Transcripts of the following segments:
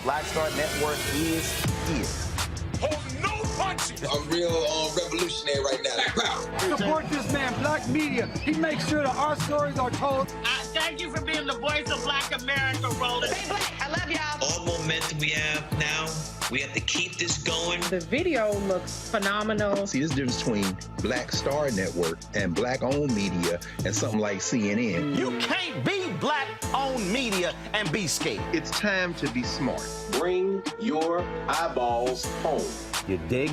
Black Star Network is here. Hold no punches. I'm real revolutionary right now. Support this man, Black Media. He makes sure that our stories are told. Thank you for being the voice of Black America, Roland. Stay black. I love y'all. All momentum we have now, we have to keep this going. The video looks phenomenal. See, there's a difference between Black Star Network and Black-owned media and something like CNN. You can't be Black-owned media and be scared. It's time to be smart. Bring your eyeballs home. You dig?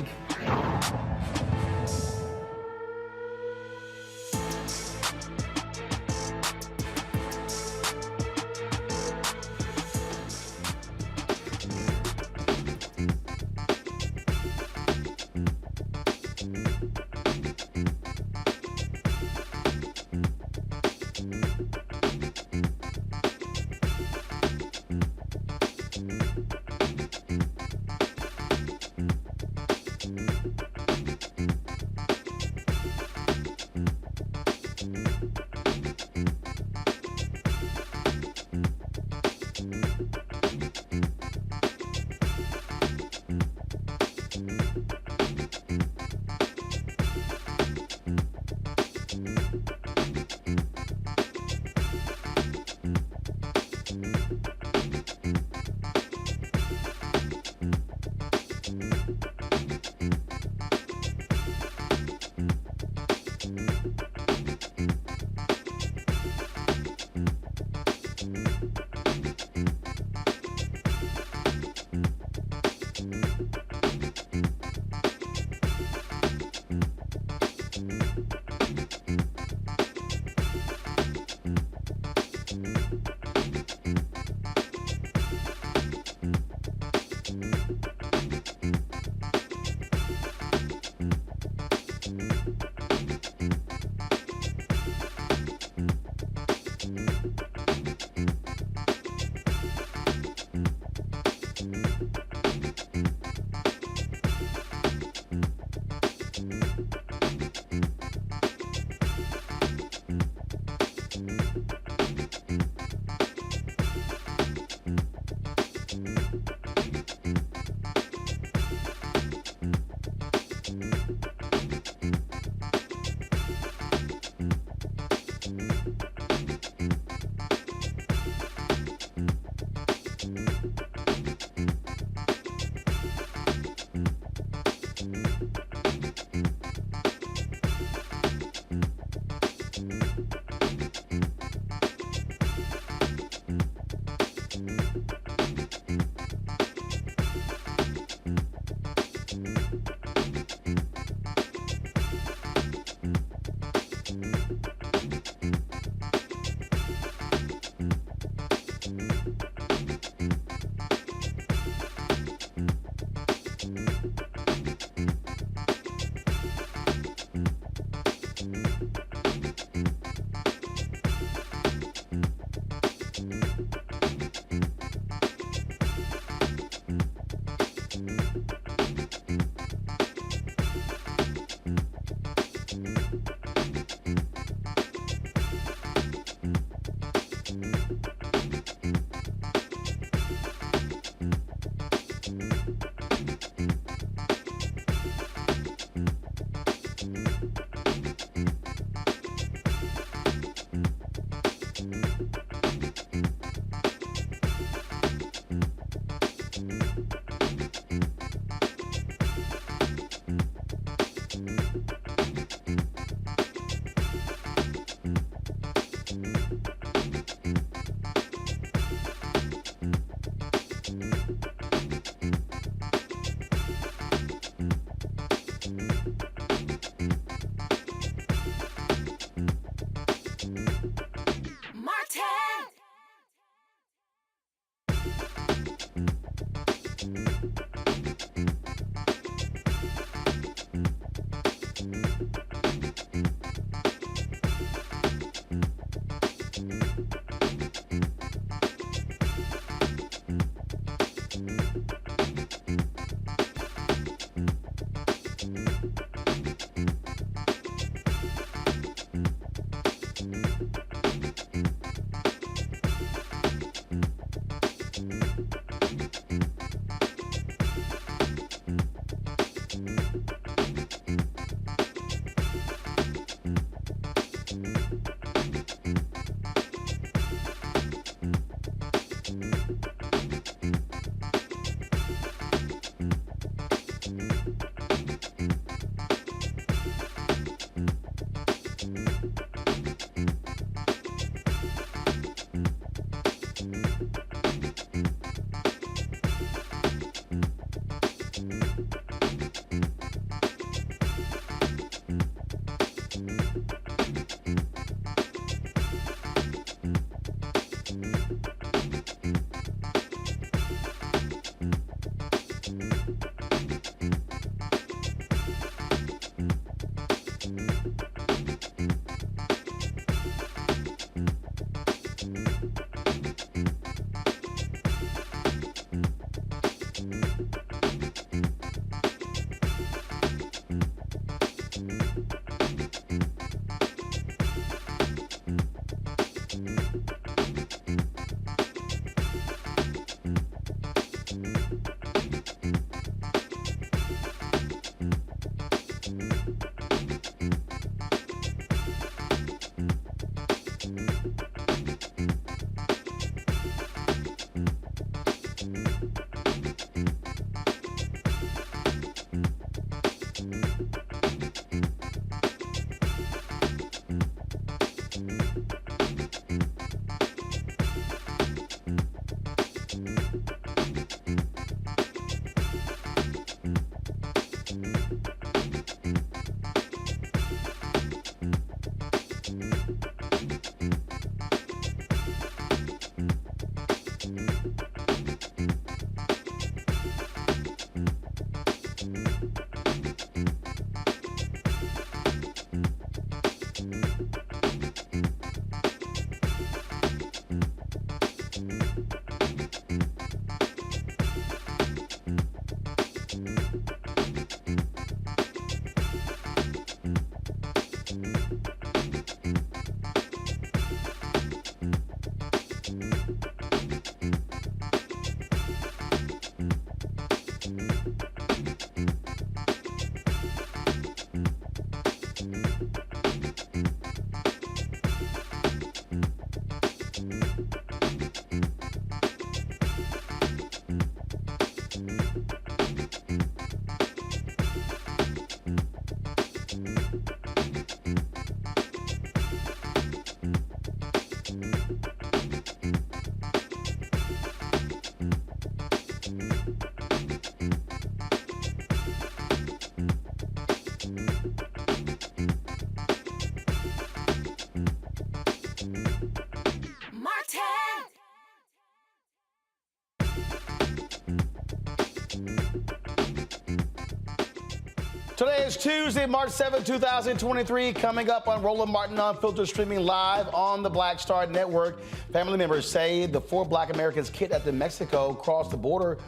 Today is Tuesday, March 7, 2023. Coming up on Roland Martin Unfiltered, streaming live on the Black Star Network. Family members say the 4 Black Americans kidnapped in Mexico crossed the border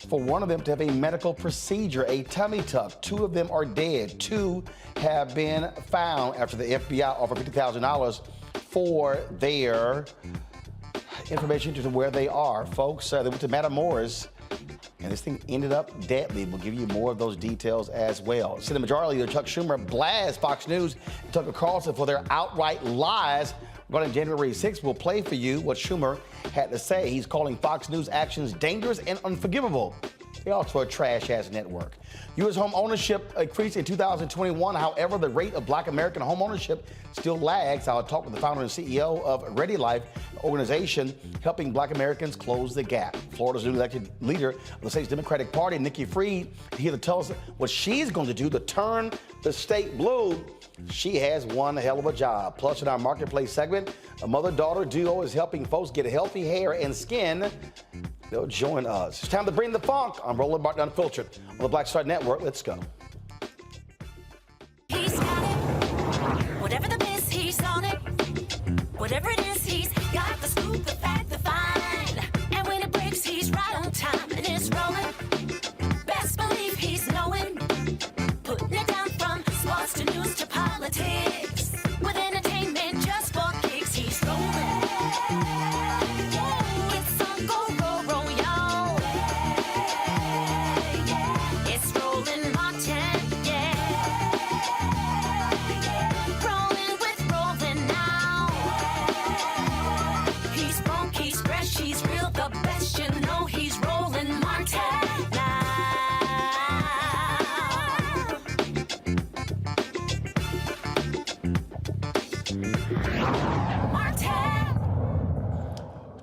for one of them to have a medical procedure, a tummy tuck. 2 of them are dead. 2 have been found after the FBI offered $50,000 for their information to where they are. Folks, they went to Matamoros, and this thing ended up deadly. We'll give you more of those details as well. Senate Majority Leader Chuck Schumer blasts Fox News and Tucker Carlson for their outright lies regarding January 6th. We'll play for you what Schumer had to say. He's calling Fox News actions dangerous and unforgivable. They also a trash-ass network. U.S. home ownership increased in 2021. However, the rate of Black American home ownership still lags. I'll talk with the founder and CEO of Ready Life, an organization helping Black Americans close the gap. Florida's newly elected leader of the state's Democratic Party, Nikki Fried, here to tell us what she's going to do to turn the state blue. She has one hell of a job. Plus, in our Marketplace segment, a mother-daughter duo is helping folks get healthy hair and skin. They'll join us. It's time to bring the funk. I'm Roland Martin Unfiltered on the Black Star Network. Let's go. He's got it. Whatever the miss, he's on it. Whatever it is, he's got the scoop, the fact, the find. And when it breaks, he's right on time and it's rolling. Best believe he's knowing. Putting it down from sports to news to politics. With entertainment just for kicks, he's rolling. It's on go, roll, y'all. It's Roland Martin.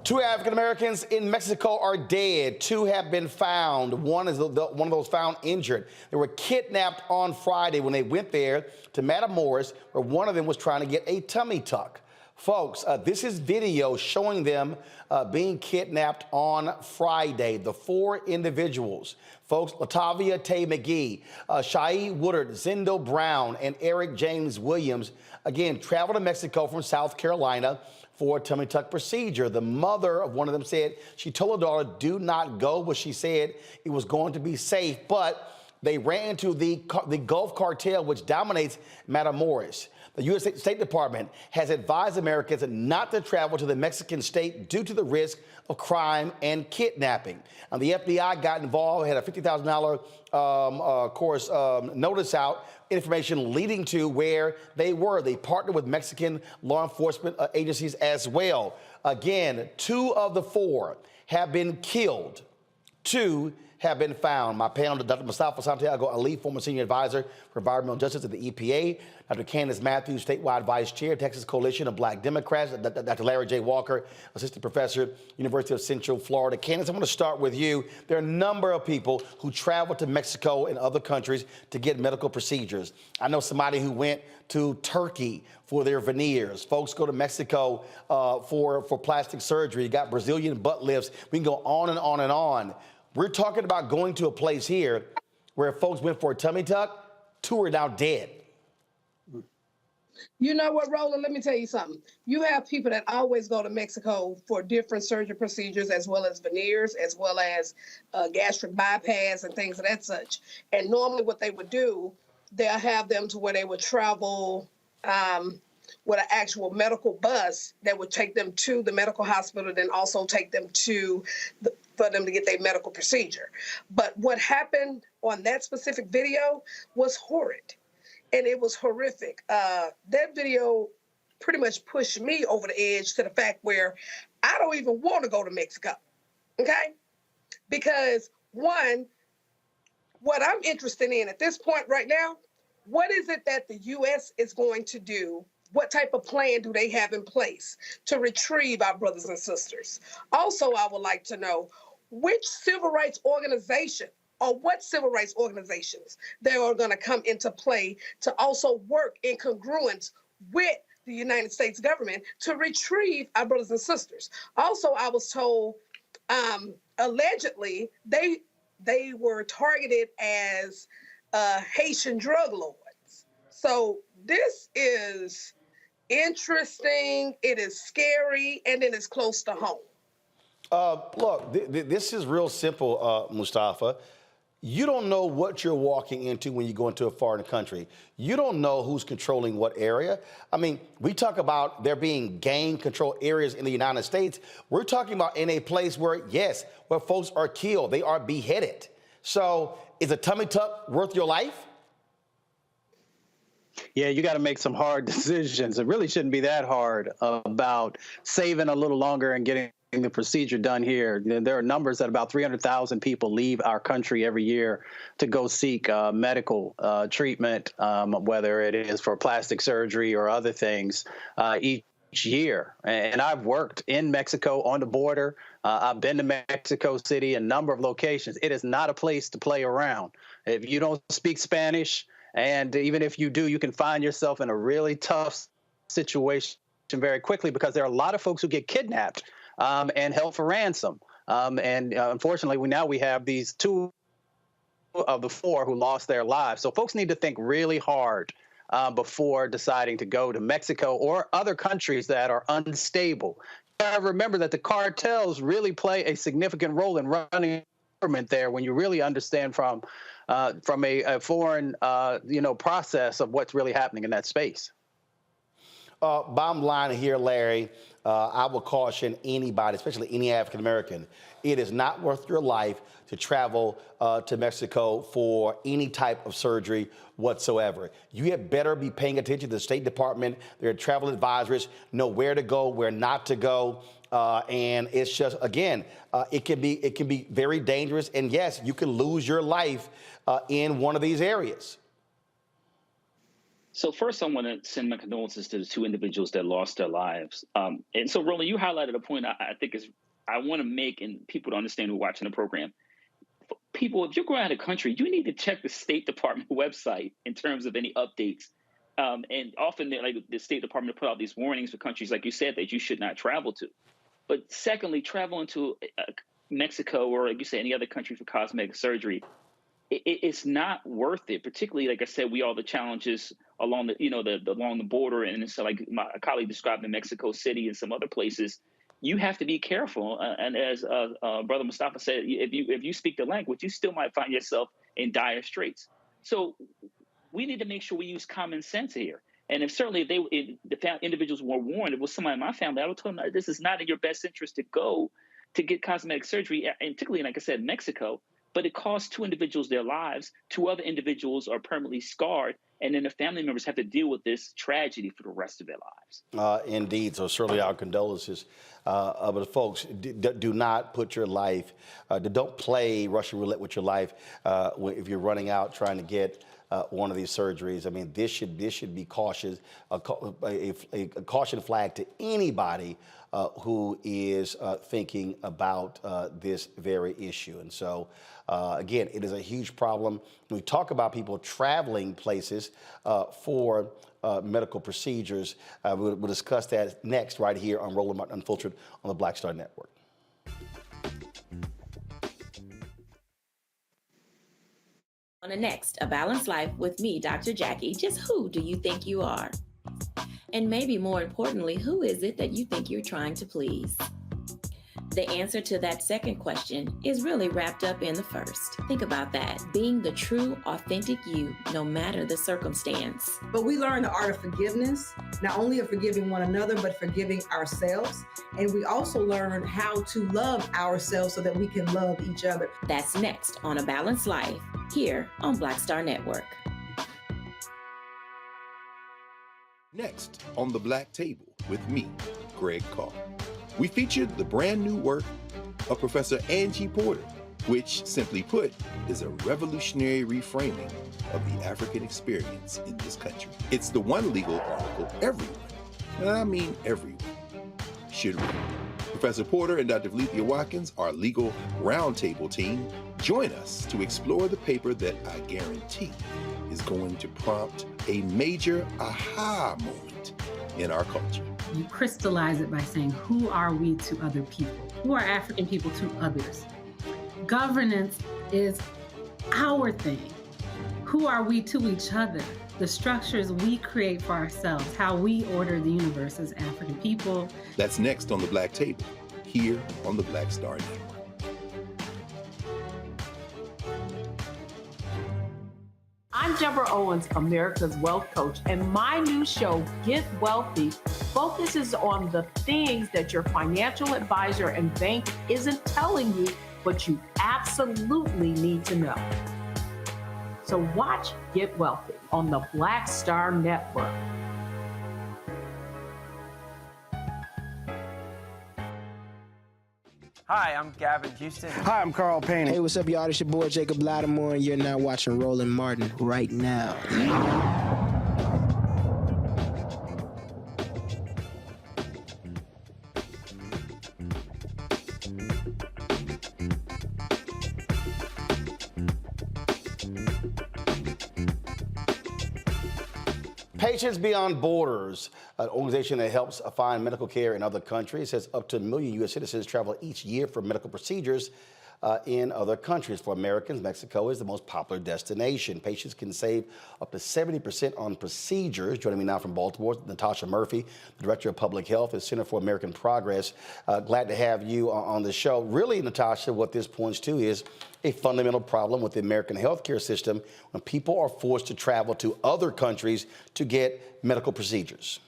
Two African Americans in Mexico are dead. Two have been found. One is one of those found injured. They were kidnapped on Friday when they went there to Matamoros, where one of them was trying to get a tummy tuck. Folks, this is video showing them being kidnapped on Friday. The four individuals, folks, Latavia Tay McGee, Shai Woodard, Zendo Brown, and Eric James Williams, again, traveled to Mexico from South Carolina for a tummy tuck procedure. The mother of one of them said she told her daughter, do not go, but she said it was going to be safe. But they ran into the Gulf cartel, which dominates Matamoros. The U.S. State Department has advised Americans not to travel to the Mexican state due to the risk of crime and kidnapping. And the FBI got involved, had a $50,000, notice out, information leading to where they were. They partnered with Mexican law enforcement agencies as well. Again, two of the four have been killed. Two have been found. My panel, Dr. Mustafa Santiago Ali, former senior advisor for environmental justice at the EPA, Dr. Candace Matthews, statewide vice chair, Texas Coalition of Black Democrats, Dr. Larry J. Walker, assistant professor, University of Central Florida. Candace, I want to start with you. There are a number of people who travel to Mexico and other countries to get medical procedures. I know somebody who went to Turkey for their veneers. Folks go to Mexico for plastic surgery. You got Brazilian butt lifts. We can go on and on and on. We're talking about going to a place here where folks went for a tummy tuck. Two are now dead. You know what, Roland? Let me tell you something. You have people that always go to Mexico for different surgery procedures, as well as veneers, as well as gastric bypass and things of that such. And normally what they would do, they'll have them to where they would travel with an actual medical bus that would take them to the medical hospital, then also take them to for them to get their medical procedure. But what happened on that specific video was horrid, and it was horrific. That video pretty much pushed me over the edge to the fact where I don't even want to go to Mexico, okay? Because one, what I'm interested in at this point right now, what is it that the U.S. is going to do? What type of plan do they have in place to retrieve our brothers and sisters? Also, I would like to know which civil rights organization or what civil rights organizations they are going to come into play to also work in congruence with the United States government to retrieve our brothers and sisters. Also, I was told allegedly they were targeted as Haitian drug lords. So this is interesting, it is scary, and it is close to home. Look, this is real simple, Mustafa. You don't know what you're walking into when you go into a foreign country. You don't know who's controlling what area. I mean, we talk about there being gang control areas in the United States. We're talking about in a place where, yes, where folks are killed, they are beheaded. So is a tummy tuck worth your life? Yeah, you got to make some hard decisions. It really shouldn't be that hard about saving a little longer and getting the procedure done here. There are numbers that about 300,000 people leave our country every year to go seek medical treatment, whether it is for plastic surgery or other things each year. And I've worked in Mexico on the border. I've been to Mexico City, a number of locations. It is not a place to play around. If you don't speak Spanish, and even if you do, you can find yourself in a really tough situation very quickly, because there are a lot of folks who get kidnapped and held for ransom. Unfortunately, we have these two of the four who lost their lives. So folks need to think really hard before deciding to go to Mexico or other countries that are unstable. Remember that the cartels really play a significant role in running government there when you really understand from a foreign process of what's really happening in that space. Bottom line here, Larry, I will caution anybody, especially any African American, it is not worth your life to travel to Mexico for any type of surgery whatsoever. You had better be paying attention to the State Department. Their travel advisors know where to go, where not to go. And it's just, again, it can be very dangerous. And yes, you can lose your life in one of these areas. So first, I want to send my condolences to the two individuals that lost their lives. And so, Roland, you highlighted a point I think is I want to make, and people to understand who are watching the program. People, if you're going out of the country, you need to check the State Department website in terms of any updates. And often, like the State Department put out these warnings for countries, like you said, that you should not travel to. But secondly, travel into Mexico or, like you said, any other country for cosmetic surgery, it's not worth it. Particularly, like I said, we all the challenges along along the border, and so like my colleague described in Mexico City and some other places. You have to be careful, and as Brother Mustafa said, if you speak the language, you still might find yourself in dire straits. So we need to make sure we use common sense here. And if the individuals were warned, if it was somebody in my family, I would tell them this is not in your best interest to go to get cosmetic surgery, and particularly, like I said, Mexico. But it costs two individuals their lives. Two other individuals are permanently scarred, and then the family members have to deal with this tragedy for the rest of their lives. Indeed. So certainly our condolences. But folks, do not put your life, don't play Russian roulette with your life if you're running out trying to get one of these surgeries. I mean, this should be cautious, a caution flag to anybody who is thinking about this very issue. And so, again, it is a huge problem. We talk about people traveling places for medical procedures. We'll discuss that next right here on Roland Martin Unfiltered on the Black Star Network. On the next, A Balanced Life with me, Dr. Jackie. Just who do you think you are? And maybe more importantly, who is it that you think you're trying to please? The answer to that second question is really wrapped up in the first. Think about that. Being the true, authentic you, no matter the circumstance. But we learn the art of forgiveness, not only of forgiving one another, but forgiving ourselves. And we also learn how to love ourselves so that we can love each other. That's next on A Balanced Life, here on Black Star Network. Next on The Black Table with me, Greg Carr. We featured the brand new work of Professor Angie Porter, which, simply put, is a revolutionary reframing of the African experience in this country. It's the one legal article everyone, and I mean everyone, should read. Professor Porter and Dr. Valencia Watkins, our legal roundtable team, join us to explore the paper that I guarantee is going to prompt a major aha moment in our culture. You crystallize it by saying, who are we to other people? Who are African people to others? Governance is our thing. Who are we to each other? The structures we create for ourselves, how we order the universe as African people. That's next on The Black Table, here on the Black Star Network. I'm Deborah Owens, America's Wealth Coach, and my new show, Get Wealthy, focuses on the things that your financial advisor and bank isn't telling you, but you absolutely need to know. So watch Get Wealthy on the Black Star Network. Hi, I'm Gavin Houston. Hi, I'm Carl Payne. Hey, what's up, y'all? It's your boy Jacob Lattimore, and you're now watching Roland Martin right now. Patients Beyond Borders, an organization that helps find medical care in other countries, says up to 1 million U.S. citizens travel each year for medical procedures in other countries. For Americans, Mexico is the most popular destination. Patients can save up to 70% on procedures. Joining me now from Baltimore, Natasha Murphy, the Director of Public Health at Center for American Progress. Glad to have you on the show. Really, Natasha, what this points to is a fundamental problem with the American healthcare system when people are forced to travel to other countries to get medical procedures.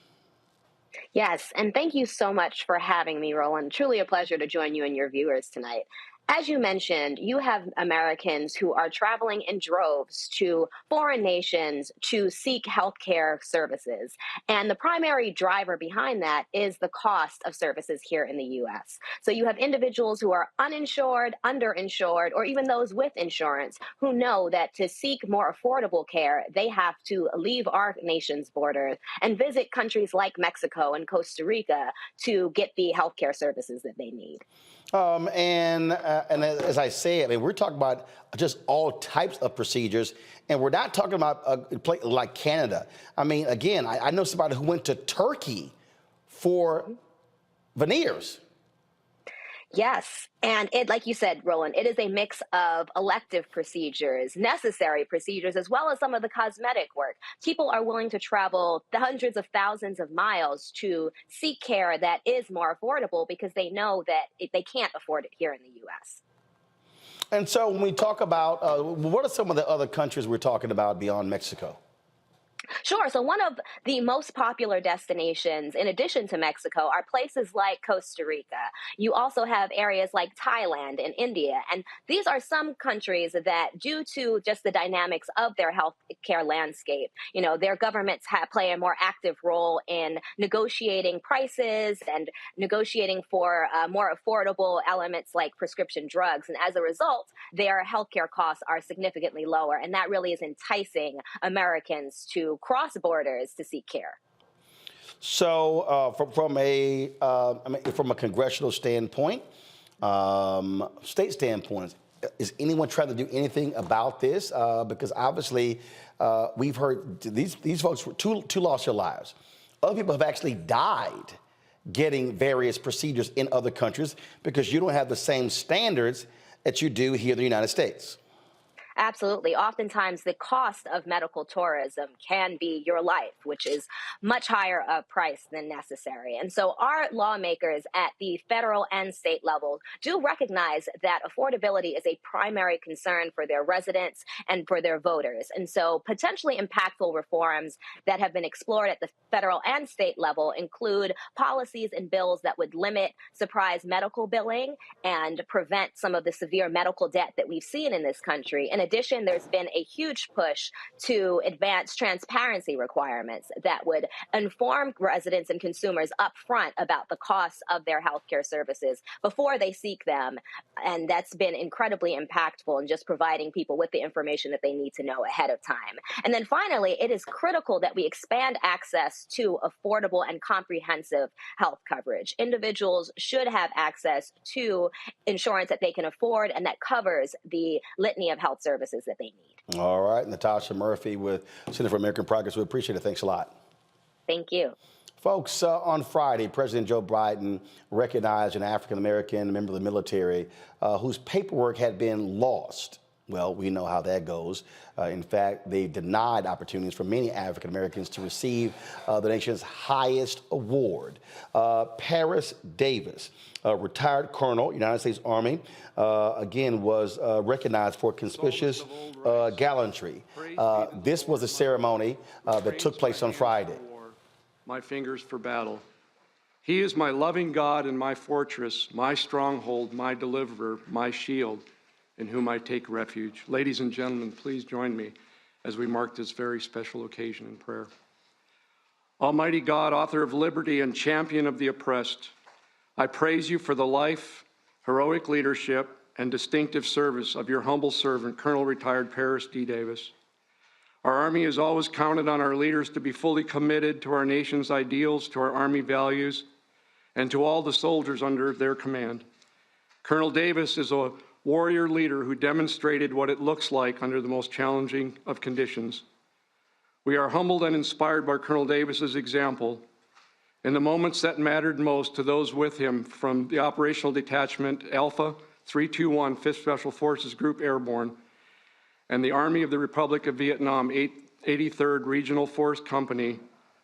Yes, and thank you so much for having me, Roland. Truly a pleasure to join you and your viewers tonight. As you mentioned, you have Americans who are traveling in droves to foreign nations to seek healthcare services. And the primary driver behind that is the cost of services here in the U.S. So you have individuals who are uninsured, underinsured, or even those with insurance who know that to seek more affordable care, they have to leave our nation's borders and visit countries like Mexico and Costa Rica to get the healthcare services that they need. And as I say, I mean, we're talking about just all types of procedures, and we're not talking about a place like Canada. I mean, again, I know somebody who went to Turkey for veneers. Yes. And it, like you said, Roland, it is a mix of elective procedures, necessary procedures, as well as some of the cosmetic work. People are willing to travel the hundreds of thousands of miles to seek care that is more affordable because they know that they can't afford it here in the U.S. And so when we talk about, what are some of the other countries we're talking about beyond Mexico? Sure. So one of the most popular destinations, in addition to Mexico, are places like Costa Rica. You also have areas like Thailand and India. And these are some countries that, due to just the dynamics of their healthcare landscape, you know, their governments play a more active role in negotiating prices and negotiating for more affordable elements like prescription drugs. And as a result, their healthcare costs are significantly lower. And that really is enticing Americans to cross borders to seek care. So, from a congressional standpoint, state standpoint, is anyone trying to do anything about this? Because obviously, we've heard these folks two lost their lives. Other people have actually died getting various procedures in other countries because you don't have the same standards that you do here in the United States. Absolutely. Oftentimes, the cost of medical tourism can be your life, which is much higher a price than necessary. And so our lawmakers at the federal and state level do recognize that affordability is a primary concern for their residents and for their voters. And so potentially impactful reforms that have been explored at the federal and state level include policies and bills that would limit surprise medical billing and prevent some of the severe medical debt that we've seen in this country. In addition, there's been a huge push to advance transparency requirements that would inform residents and consumers up front about the costs of their healthcare services before they seek them. And that's been incredibly impactful in just providing people with the information that they need to know ahead of time. And then finally, it is critical that we expand access to affordable and comprehensive health coverage. Individuals should have access to insurance that they can afford and that covers the litany of health services that they need. All right. Natasha Murphy with Center for American Progress. We appreciate it. Thanks a lot. Thank you. Folks, on Friday, President Joe Biden recognized an African-American member of the military whose paperwork had been lost. Well, we know how that goes. In fact, they denied opportunities for many African Americans to receive the nation's highest award. Paris Davis, a retired colonel, United States Army, again was recognized for conspicuous gallantry. This was a ceremony that took place on Friday. My fingers for battle. He is my loving God and my fortress, my stronghold, my deliverer, my shield, in whom I take refuge. Ladies and gentlemen, please join me as we mark this very special occasion in prayer. Almighty God, author of liberty and champion of the oppressed, I praise you for the life, heroic leadership, and distinctive service of your humble servant, Colonel Retired Paris D. Davis. Our Army has always counted on our leaders to be fully committed to our nation's ideals, to our Army values, and to all the soldiers under their command. Colonel Davis is a warrior leader who demonstrated what it looks like under the most challenging of conditions. We are humbled and inspired by Colonel Davis's example. In the moments that mattered most to those with him, from the Operational Detachment Alpha 321 5th Special Forces Group Airborne and the Army of the Republic of Vietnam 83rd Regional Force Company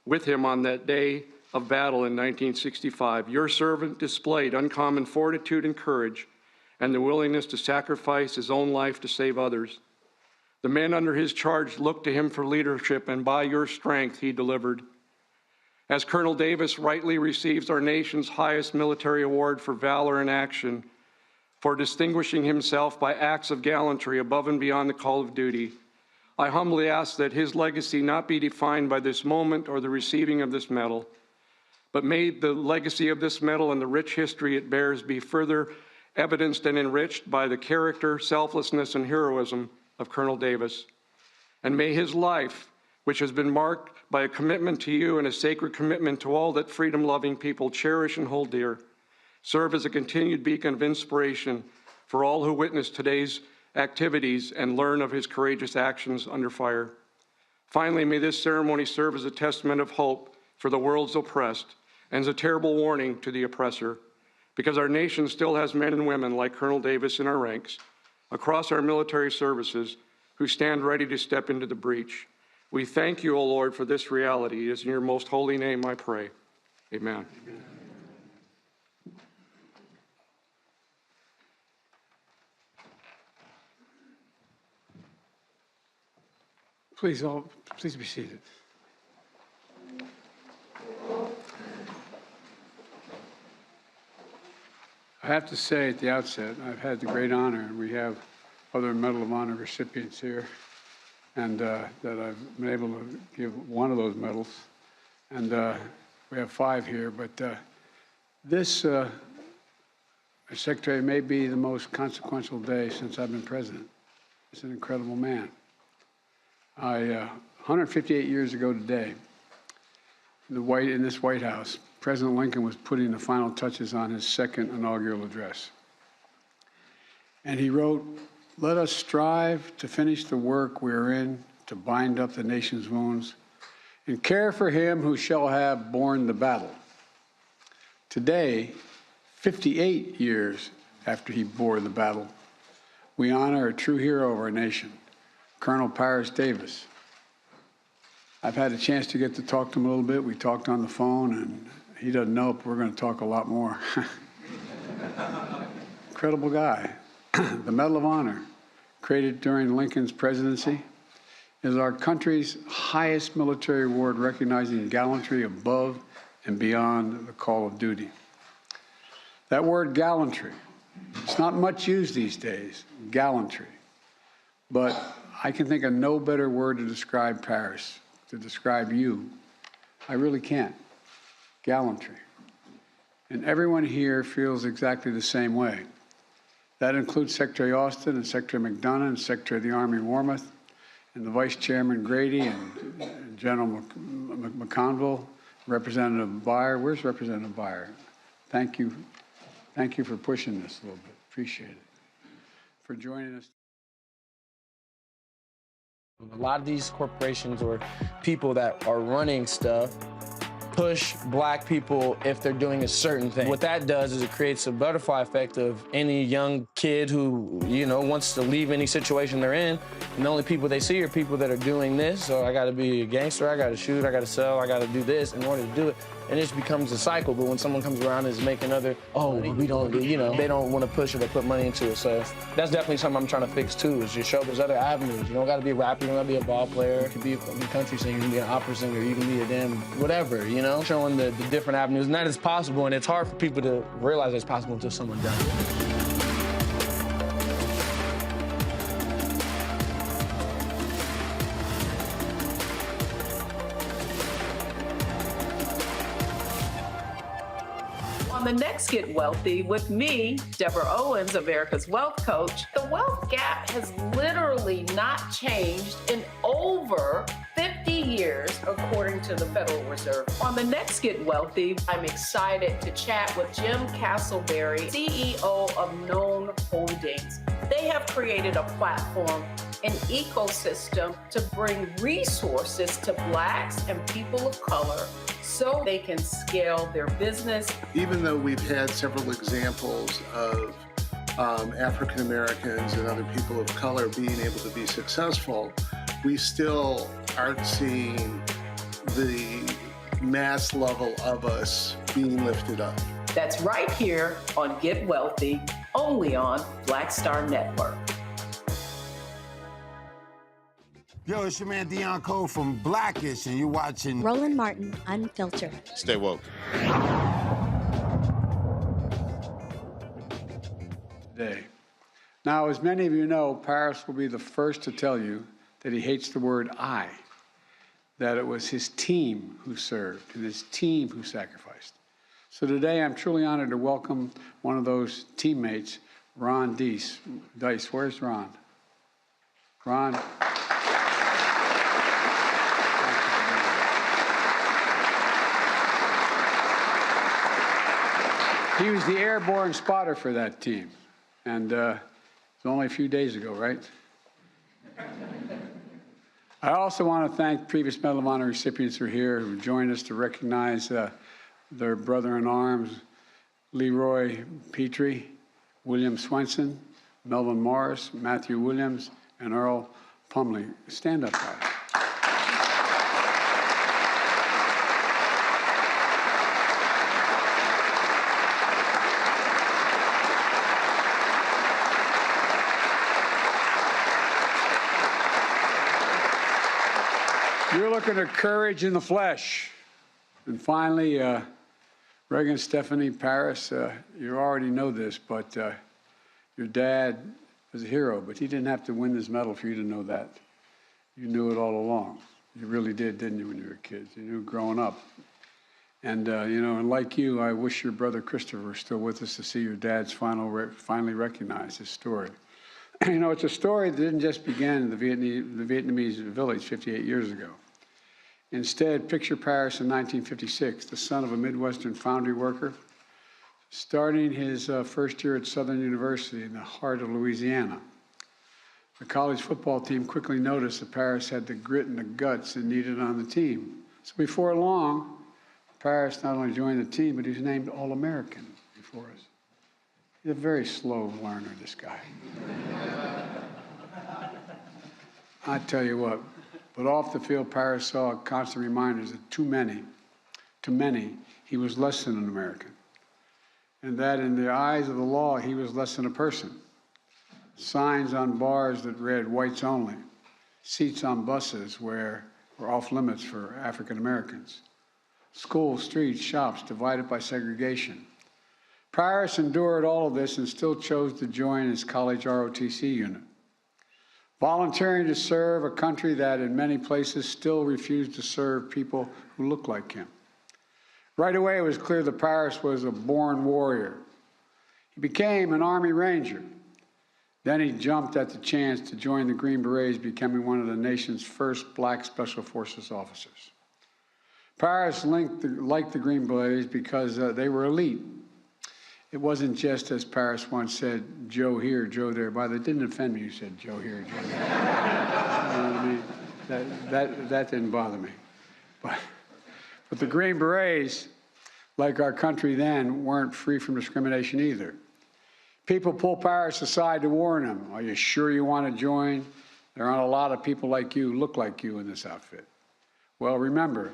with him on that day of battle in 1965, your servant displayed uncommon fortitude and courage and the willingness to sacrifice his own life to save others. The men under his charge looked to him for leadership, and by your strength, he delivered. As Colonel Davis rightly receives our nation's highest military award for valor in action, for distinguishing himself by acts of gallantry above and beyond the call of duty. I humbly ask that his legacy not be defined by this moment or the receiving of this medal, but may the legacy of this medal and the rich history it bears be further evidenced and enriched by the character, selflessness, and heroism of Colonel Davis. And may his life, which has been marked by a commitment to you and a sacred commitment to all that freedom-loving people cherish and hold dear, serve as a continued beacon of inspiration for all who witness today's activities and learn of his courageous actions under fire. Finally, may this ceremony serve as a testament of hope for the world's oppressed and as a terrible warning to the oppressor, because our nation still has men and women like Colonel Davis in our ranks, across our military services, who stand ready to step into the breach. We thank you, O Lord, for this reality. It is in your most holy name I pray. Amen. Please be seated. I have to say at the outset, I've had the great honor, and we have other Medal of Honor recipients here, and that I've been able to give one of those medals. And we have 5 here, but this, Secretary, may be the most consequential day since I've been president. It's an incredible man. 158 years ago today, in this White House, President Lincoln was putting the final touches on his second inaugural address. And he wrote, "Let us strive to finish the work we are in, to bind up the nation's wounds, and care for him who shall have borne the battle." Today, 58 years after he bore the battle, we honor a true hero of our nation, Colonel Paris Davis. I've had a chance to get to talk to him a little bit. We talked on the phone, and he doesn't know, but we're going to talk a lot more. Incredible guy. The Medal of Honor, created during Lincoln's presidency, is our country's highest military award, recognizing gallantry above and beyond the call of duty. That word gallantry, it's not much used these days, gallantry. But I can think of no better word to describe Paris, to describe you. I really can't. Gallantry. And everyone here feels exactly the same way. That includes Secretary Austin and Secretary McDonough and Secretary of the Army Warmoth and the Vice Chairman Grady and General McConville, Representative Byer. Where's Representative Byer? Thank you. Thank you for pushing this a little bit. Appreciate it. For joining us. A lot of these corporations or people that are running stuff push black people if they're doing a certain thing. What that does is it creates a butterfly effect of any young kid who, wants to leave any situation they're in, and the only people they see are people that are doing this. So I gotta be a gangster, I gotta shoot, I gotta sell, I gotta do this in order to do it. And it just becomes a cycle. But when someone comes around and is making we don't do, they don't want to push it or put money into it. So that's definitely something I'm trying to fix too, is just show there's other avenues. You don't got to be a rapper, you don't got to be a ball player. You can be a country singer, you can be an opera singer, you can be a damn whatever, showing the different avenues. And that is possible, and it's hard for people to realize it's possible until someone does it. The next Get Wealthy with me, Deborah Owens, America's Wealth Coach. The wealth gap has literally not changed in over 50 years, according to the Federal Reserve. On the next Get Wealthy, I'm excited to chat with Jim Castleberry, CEO of Known Holdings. They have created a platform, an ecosystem to bring resources to Blacks and people of color so they can scale their business. Even though we've had several examples of African Americans and other people of color being able to be successful, we still aren't seeing the mass level of us being lifted up. That's right here on Get Wealthy, only on Black Star Network. Yo, it's your man Dion Cole from Blackish, and you're watching Roland Martin, Unfiltered. Stay woke. today. Now, as many of you know, Paris will be the first to tell you that he hates the word I, that it was his team who served and his team who sacrificed. So today, I'm truly honored to welcome one of those teammates, Ron Dice. Where's Ron? Ron. He was the airborne spotter for that team. And it was only a few days ago, right? I also want to thank previous Medal of Honor recipients who are here, who joined us to recognize their brother-in-arms, Leroy Petrie, William Swenson, Melvin Morris, Matthew Williams, and Earl Plumley. Stand up, guys. You're looking at courage in the flesh. And finally, Reagan Stephanie Paris, you already know this, but your dad was a hero, but he didn't have to win this medal for you to know that. You knew it all along. You really did, didn't you, when you were kids? You knew growing up. And, you know, and like you, I wish your brother Christopher was still with us to see your dad's finally recognize his story. You know, it's a story that didn't just begin in the Vietnamese village 58 years ago. Instead, picture Paris in 1956, the son of a Midwestern foundry worker, starting his first year at Southern University in the heart of Louisiana. The college football team quickly noticed that Paris had the grit and the guts it needed on the team. So before long, Paris not only joined the team, but he was named All-American before us. He's a very slow learner, this guy. I tell you what, but off the field, Paris saw constant reminders that to many, he was less than an American. And that in the eyes of the law, he was less than a person. Signs on bars that read whites only, seats on buses where were off limits for African Americans, schools, streets, shops divided by segregation. Paris endured all of this and still chose to join his college ROTC unit, volunteering to serve a country that in many places still refused to serve people who looked like him. Right away, it was clear that Paris was a born warrior. He became an Army Ranger. Then he jumped at the chance to join the Green Berets, becoming one of the nation's first black Special Forces officers. Paris liked the Green Berets because they were elite. It wasn't just, as Paris once said, Joe here, Joe there. By the way, it didn't offend me you said Joe here, Joe there. You know what I mean? That didn't bother me. But the Green Berets, like our country then, weren't free from discrimination either. People pulled Paris aside to warn him. Are you sure you want to join? There aren't a lot of people like you who look like you in this outfit. Well, remember,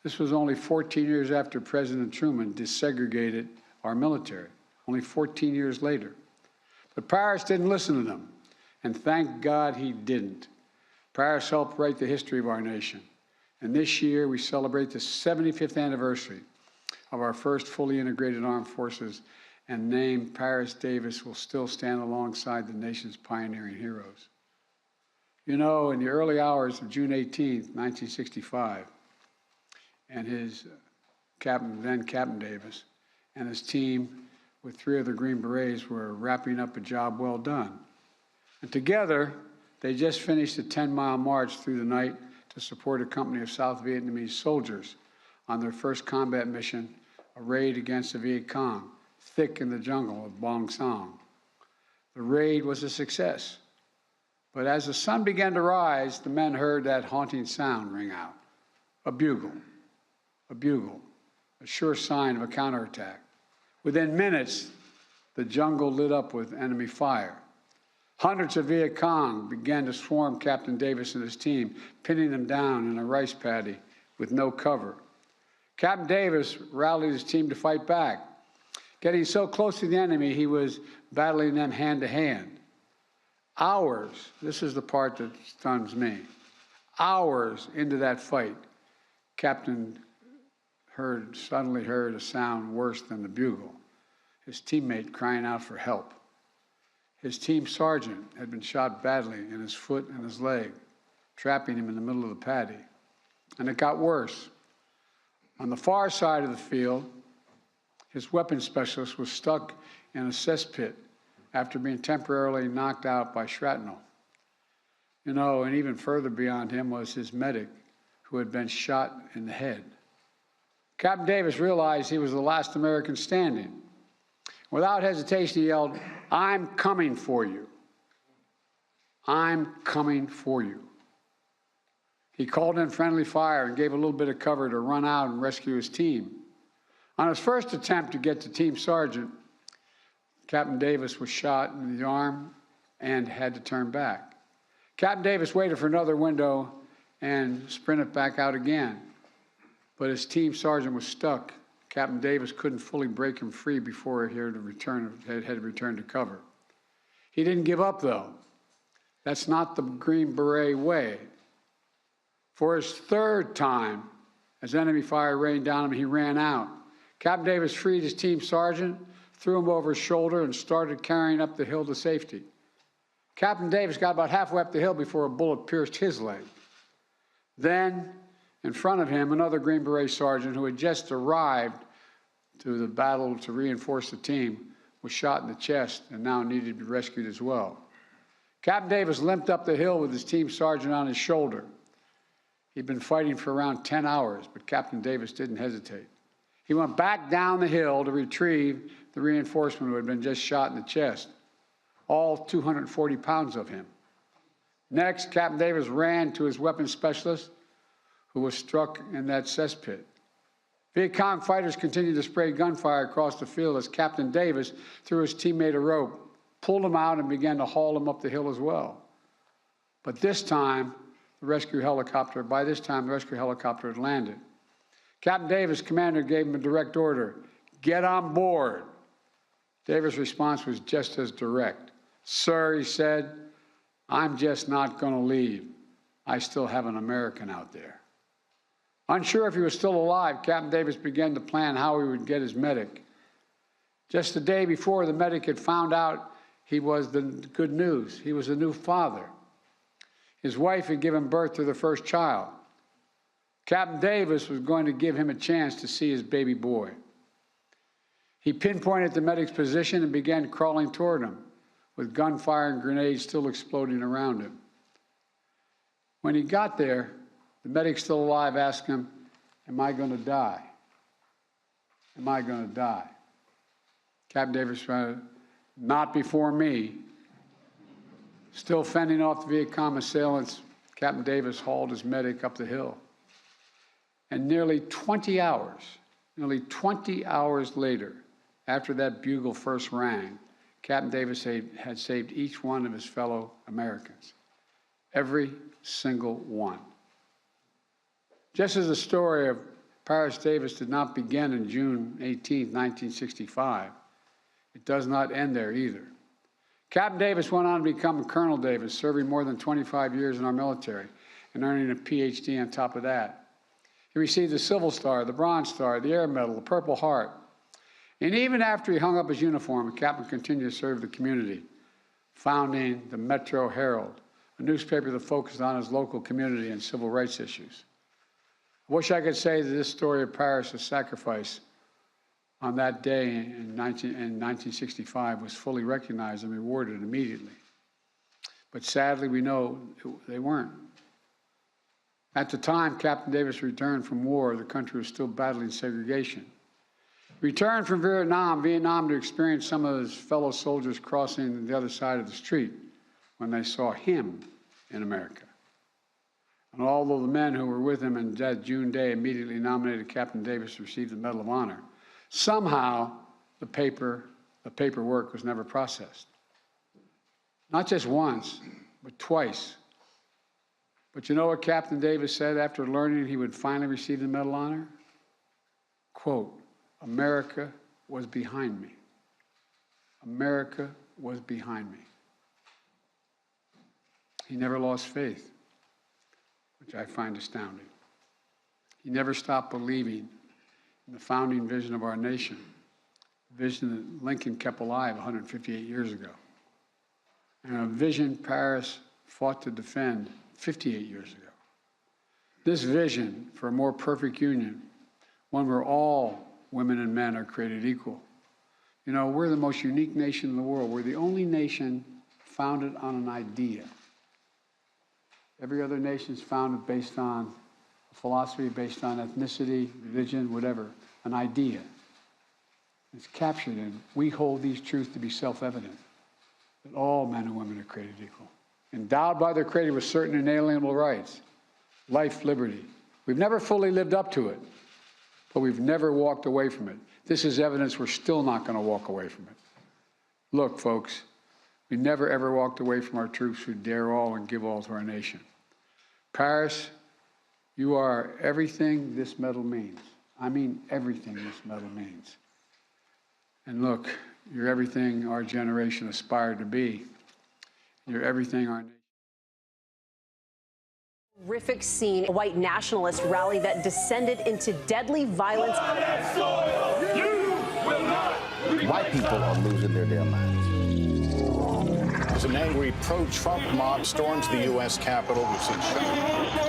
this was only 14 years after President Truman desegregated our military. Only 14 years later. But Paris didn't listen to them, and thank God he didn't. Paris helped write the history of our nation, and this year we celebrate the 75th anniversary of our first fully integrated armed forces, and name Paris Davis will still stand alongside the nation's pioneering heroes. You know, in the early hours of June 18th, 1965, and his then Captain Davis, and his team with 3 of the Green Berets were wrapping up a job well done. And together, they just finished a 10-mile march through the night to support a company of South Vietnamese soldiers on their first combat mission, a raid against the Viet Cong, thick in the jungle of Bong Song. The raid was a success. But as the sun began to rise, the men heard that haunting sound ring out. A bugle, a sure sign of a counterattack. Within minutes, the jungle lit up with enemy fire. Hundreds of Viet Cong began to swarm Captain Davis and his team, pinning them down in a rice paddy with no cover. Captain Davis rallied his team to fight back. Getting so close to the enemy, he was battling them hand to hand. Hours, this is the part that stuns me, hours into that fight, Captain suddenly heard a sound worse than the bugle, his teammate crying out for help. His team sergeant had been shot badly in his foot and his leg, trapping him in the middle of the paddy. And it got worse. On the far side of the field, his weapons specialist was stuck in a cesspit after being temporarily knocked out by shrapnel. You know, and even further beyond him was his medic, who had been shot in the head. Captain Davis realized he was the last American standing. Without hesitation, he yelled, "I'm coming for you. I'm coming for you." He called in friendly fire and gave a little bit of cover to run out and rescue his team. On his first attempt to get to Team Sergeant, Captain Davis was shot in the arm and had to turn back. Captain Davis waited for another window and sprinted back out again. But his team sergeant was stuck. Captain Davis couldn't fully break him free before he had to return to cover. He didn't give up, though. That's not the Green Beret way. For his third time, as enemy fire rained down on him, he ran out. Captain Davis freed his team sergeant, threw him over his shoulder, and started carrying up the hill to safety. Captain Davis got about halfway up the hill before a bullet pierced his leg. Then, in front of him, another Green Beret sergeant who had just arrived to the battle to reinforce the team was shot in the chest and now needed to be rescued as well. Captain Davis limped up the hill with his team sergeant on his shoulder. He'd been fighting for around 10 hours, but Captain Davis didn't hesitate. He went back down the hill to retrieve the reinforcement who had been just shot in the chest, all 240 pounds of him. Next, Captain Davis ran to his weapons specialist, who was struck in that cesspit. Viet Cong fighters continued to spray gunfire across the field as Captain Davis threw his teammate a rope, pulled him out, and began to haul him up the hill as well. But this time, by this time, the rescue helicopter had landed. Captain Davis' commander gave him a direct order: "Get on board." Davis' response was just as direct. "Sir," he said, "I'm just not going to leave. I still have an American out there." Unsure if he was still alive, Captain Davis began to plan how he would get his medic. Just the day before, the medic had found out he was the good news. He was a new father. His wife had given birth to their first child. Captain Davis was going to give him a chance to see his baby boy. He pinpointed the medic's position and began crawling toward him, with gunfire and grenades still exploding around him. When he got there, the medic, still alive, asked him, "Am I going to die? Am I going to die?" Captain Davis said, "Not before me." Still fending off the Viet Cong assailants, Captain Davis hauled his medic up the hill. And nearly 20 hours later, after that bugle first rang, Captain Davis had saved each one of his fellow Americans. Every single one. Just as the story of Paris Davis did not begin on June 18, 1965, it does not end there either. Captain Davis went on to become Colonel Davis, serving more than 25 years in our military and earning a PhD on top of that. He received the Silver Star, the Bronze Star, the Air Medal, the Purple Heart. And even after he hung up his uniform, the captain continued to serve the community, founding the Metro Herald, a newspaper that focused on his local community and civil rights issues. I wish I could say that this story of Paris' sacrifice on that day in 1965 was fully recognized and rewarded immediately. But sadly, we know they weren't. At the time Captain Davis returned from war, the country was still battling segregation. He returned from Vietnam to experience some of his fellow soldiers crossing the other side of the street when they saw him in America. And although the men who were with him on that June day immediately nominated Captain Davis to receive the Medal of Honor, somehow the paperwork was never processed. Not just once, but twice. But you know what Captain Davis said after learning he would finally receive the Medal of Honor? Quote, "America was behind me. America was behind me." He never lost faith, which I find astounding. He never stopped believing in the founding vision of our nation, the vision that Lincoln kept alive 158 years ago. and a vision Paris fought to defend 58 years ago. This vision for a more perfect union, one where all women and men are created equal. You know, we're the most unique nation in the world. We're the only nation founded on an idea. Every other nation is founded based on a philosophy, based on ethnicity, religion, whatever, an idea. It's captured, and we hold these truths to be self-evident, that all men and women are created equal, endowed by their Creator with certain inalienable rights, life, liberty. We've never fully lived up to it, but we've never walked away from it. This is evidence we're still not going to walk away from it. Look, folks, we never, ever walked away from our troops who dare all and give all to our nation. Paris, you are everything this medal means. I mean everything this medal means. And look, you're everything our generation aspired to be. You're everything our nation. Horrific scene, a white nationalist rally that descended into deadly violence. White people are losing their damn minds. As an angry pro-Trump mob storms the U.S. Capitol, we've seen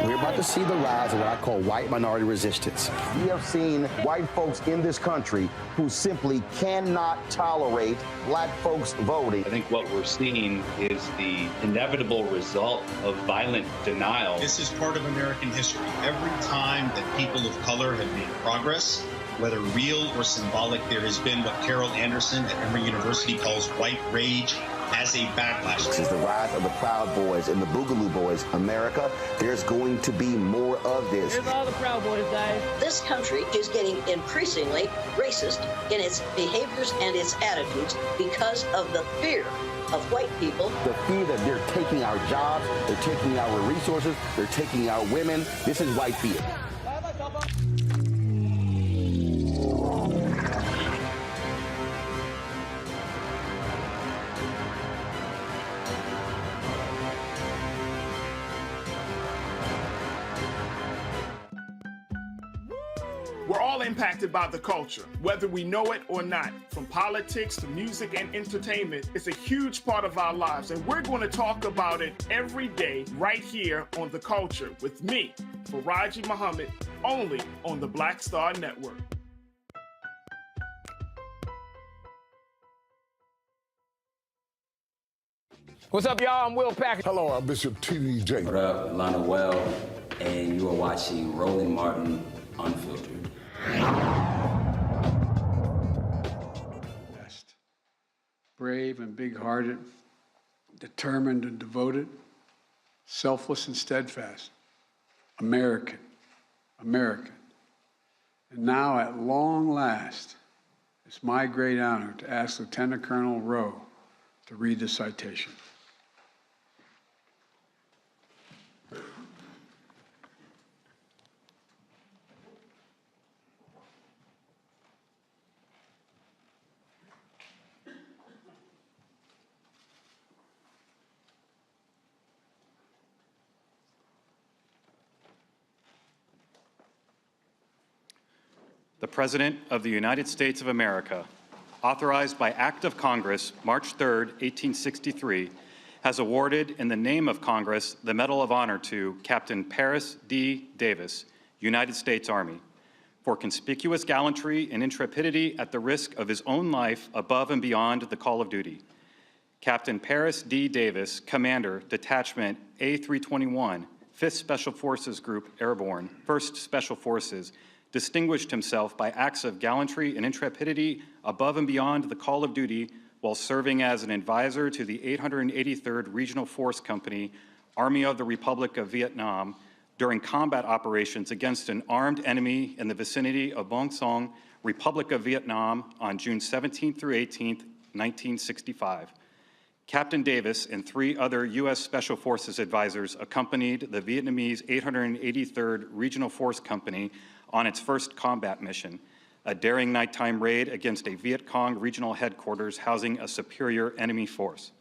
We're about to see the rise of what I call white minority resistance. We have seen white folks in this country who simply cannot tolerate black folks voting. I think what we're seeing is the inevitable result of violent denial. This is part of American history. Every time that people of color have made progress, whether real or symbolic, there has been what Carol Anderson at Emory University calls white rage as a backlash. This is the rise of the Proud Boys and the Boogaloo Boys. America, there's going to be more of this. Here's all the Proud Boys, guys. This country is getting increasingly racist in its behaviors and its attitudes because of the fear of white people. The fear that they're taking our jobs, they're taking our resources, they're taking our women. This is white fear. We're all impacted by the culture, whether we know it or not. From politics to music and entertainment, it's a huge part of our lives, and we're going to talk about it every day right here on The Culture with me, Faraji Muhammad, only on the Black Star Network. What's up, y'all? I'm Will Packer. Hello, I'm Bishop T.D. What up, Lana Well, and you are watching Roland Martin Unfiltered. Best. Brave and big-hearted, determined and devoted, selfless and steadfast. American. American. And now, at long last, it's my great honor to ask Lieutenant Colonel Rowe to read the citation. The President of the United States of America, authorized by Act of Congress, March 3, 1863, has awarded in the name of Congress the Medal of Honor to Captain Paris D. Davis, United States Army, for conspicuous gallantry and intrepidity at the risk of his own life above and beyond the call of duty. Captain Paris D. Davis, Commander, Detachment A321, 5th Special Forces Group Airborne, 1st Special Forces, distinguished himself by acts of gallantry and intrepidity above and beyond the call of duty while serving as an advisor to the 883rd Regional Force Company, Army of the Republic of Vietnam, during combat operations against an armed enemy in the vicinity of Bong Son, Republic of Vietnam, on June 17 through 18, 1965. Captain Davis and 3 other U.S. Special Forces advisors accompanied the Vietnamese 883rd Regional Force Company on its first combat mission, a daring nighttime raid against a Viet Cong regional headquarters housing a superior enemy force.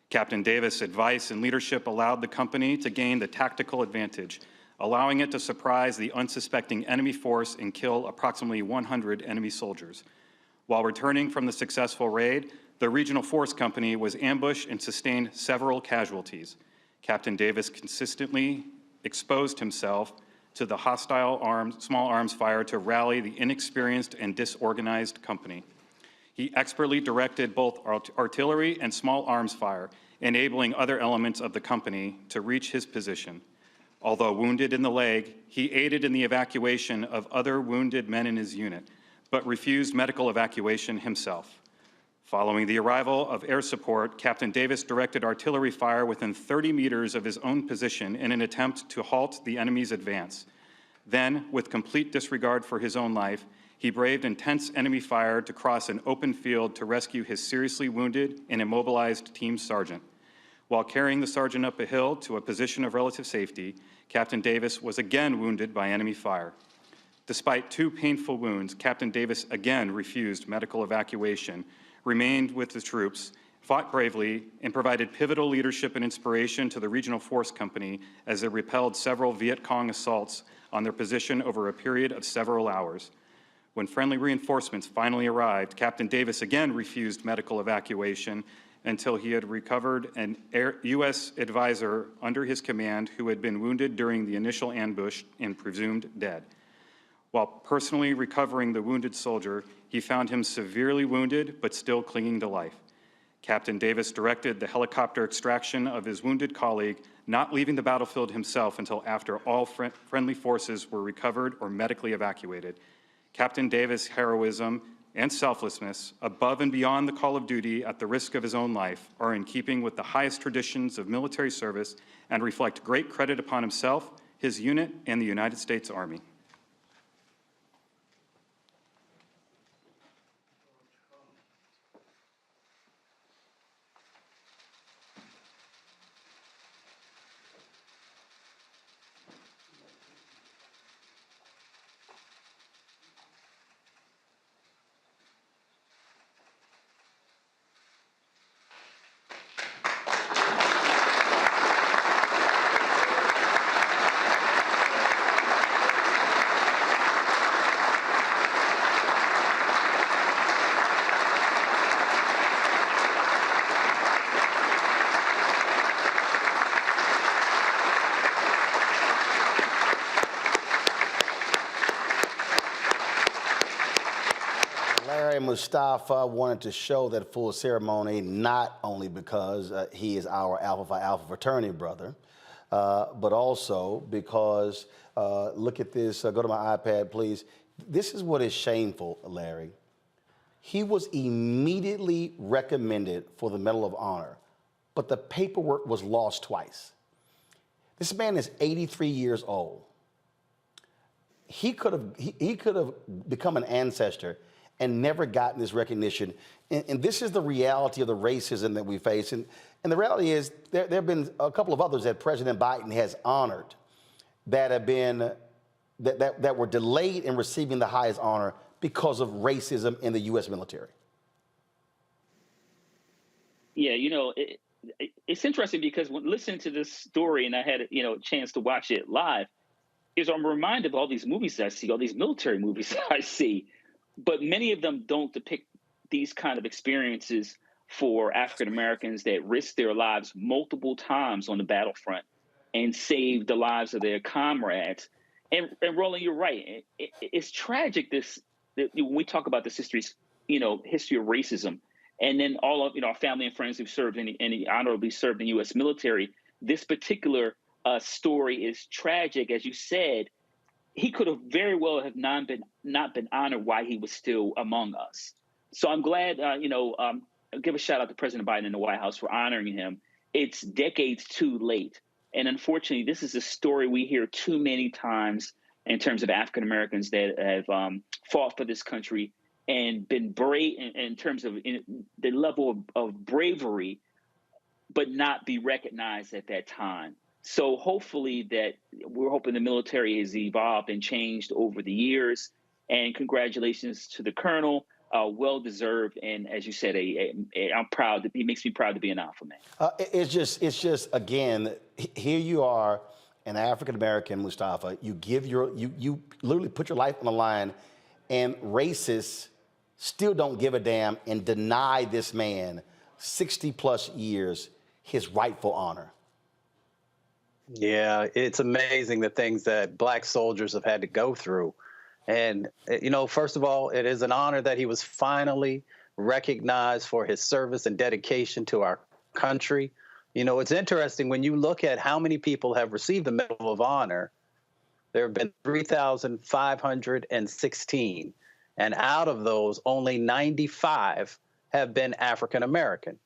Captain Davis' advice and leadership allowed the company to gain the tactical advantage, allowing it to surprise the unsuspecting enemy force and kill approximately 100 enemy soldiers. While returning from the successful raid, the Regional Force Company was ambushed and sustained several casualties. Captain Davis consistently exposed himself to the hostile small arms fire to rally the inexperienced and disorganized company. He expertly directed both artillery and small arms fire, enabling other elements of the company to reach his position. Although wounded in the leg, he aided in the evacuation of other wounded men in his unit, but refused medical evacuation himself. Following the arrival of air support, Captain Davis directed artillery fire within 30 meters of his own position in an attempt to halt the enemy's advance. Then, with complete disregard for his own life, he braved intense enemy fire to cross an open field to rescue his seriously wounded and immobilized team sergeant. While carrying the sergeant up a hill to a position of relative safety, Captain Davis was again wounded by enemy fire. Despite 2 painful wounds, Captain Davis again refused medical evacuation, remained with the troops, fought bravely, and provided pivotal leadership and inspiration to the Regional Force Company as they repelled several Viet Cong assaults on their position over a period of several hours. When friendly reinforcements finally arrived, Captain Davis again refused medical evacuation until he had recovered an U.S. advisor under his command who had been wounded during the initial ambush and presumed dead. While personally recovering the wounded soldier, he found him severely wounded but still clinging to life. Captain Davis directed the helicopter extraction of his wounded colleague, not leaving the battlefield himself until after all friendly forces were recovered or medically evacuated. Captain Davis' heroism and selflessness, above and beyond the call of duty at the risk of his own life, are in keeping with the highest traditions of military service and reflect great credit upon himself, his unit, and the United States Army. Mustafa wanted to show that full ceremony not only because he is our Alpha Phi Alpha fraternity brother, but also because, look at this, go to my iPad, please. This is what is shameful, Larry. He was immediately recommended for the Medal of Honor, but the paperwork was lost twice. This man is 83 years old. He could have become an ancestor and never gotten this recognition. And this is the reality of the racism that we face. And the reality is there have been a couple of others that President Biden has honored that have been, that were delayed in receiving the highest honor because of racism in the U.S. military. Yeah, you know, it's interesting because when listening to this story, and I had a chance to watch it live, is I'm reminded of all these movies that I see, all these military movies that I see, but many of them don't depict these kind of experiences for African Americans that risk their lives multiple times on the battlefront and save the lives of their comrades. And Roland, you're right. It's tragic that when we talk about this history of racism, and then all of our family and friends who've served any honorably served in the U.S. military. This particular story is tragic, as you said. He could have very well have not been honored while he was still among us. So I'm glad, give a shout out to President Biden and the White House for honoring him. It's decades too late. And unfortunately, this is a story we hear too many times in terms of African Americans that have fought for this country and been brave in terms of the level of bravery, but not be recognized at that time. So hopefully we're hoping the military has evolved and changed over the years. And congratulations to the colonel, well-deserved. And as you said, I'm proud. He makes me proud to be an Alpha man. It's just again, here you are, an African-American, Mustafa. You literally put your life on the line, and racists still don't give a damn and deny this man 60 plus years his rightful honor. Yeah, it's amazing the things that black soldiers have had to go through. And, you know, first of all, it is an honor that he was finally recognized for his service and dedication to our country. You know, it's interesting when you look at how many people have received the Medal of Honor. There have been 3,516. And out of those, only 95 have been African American.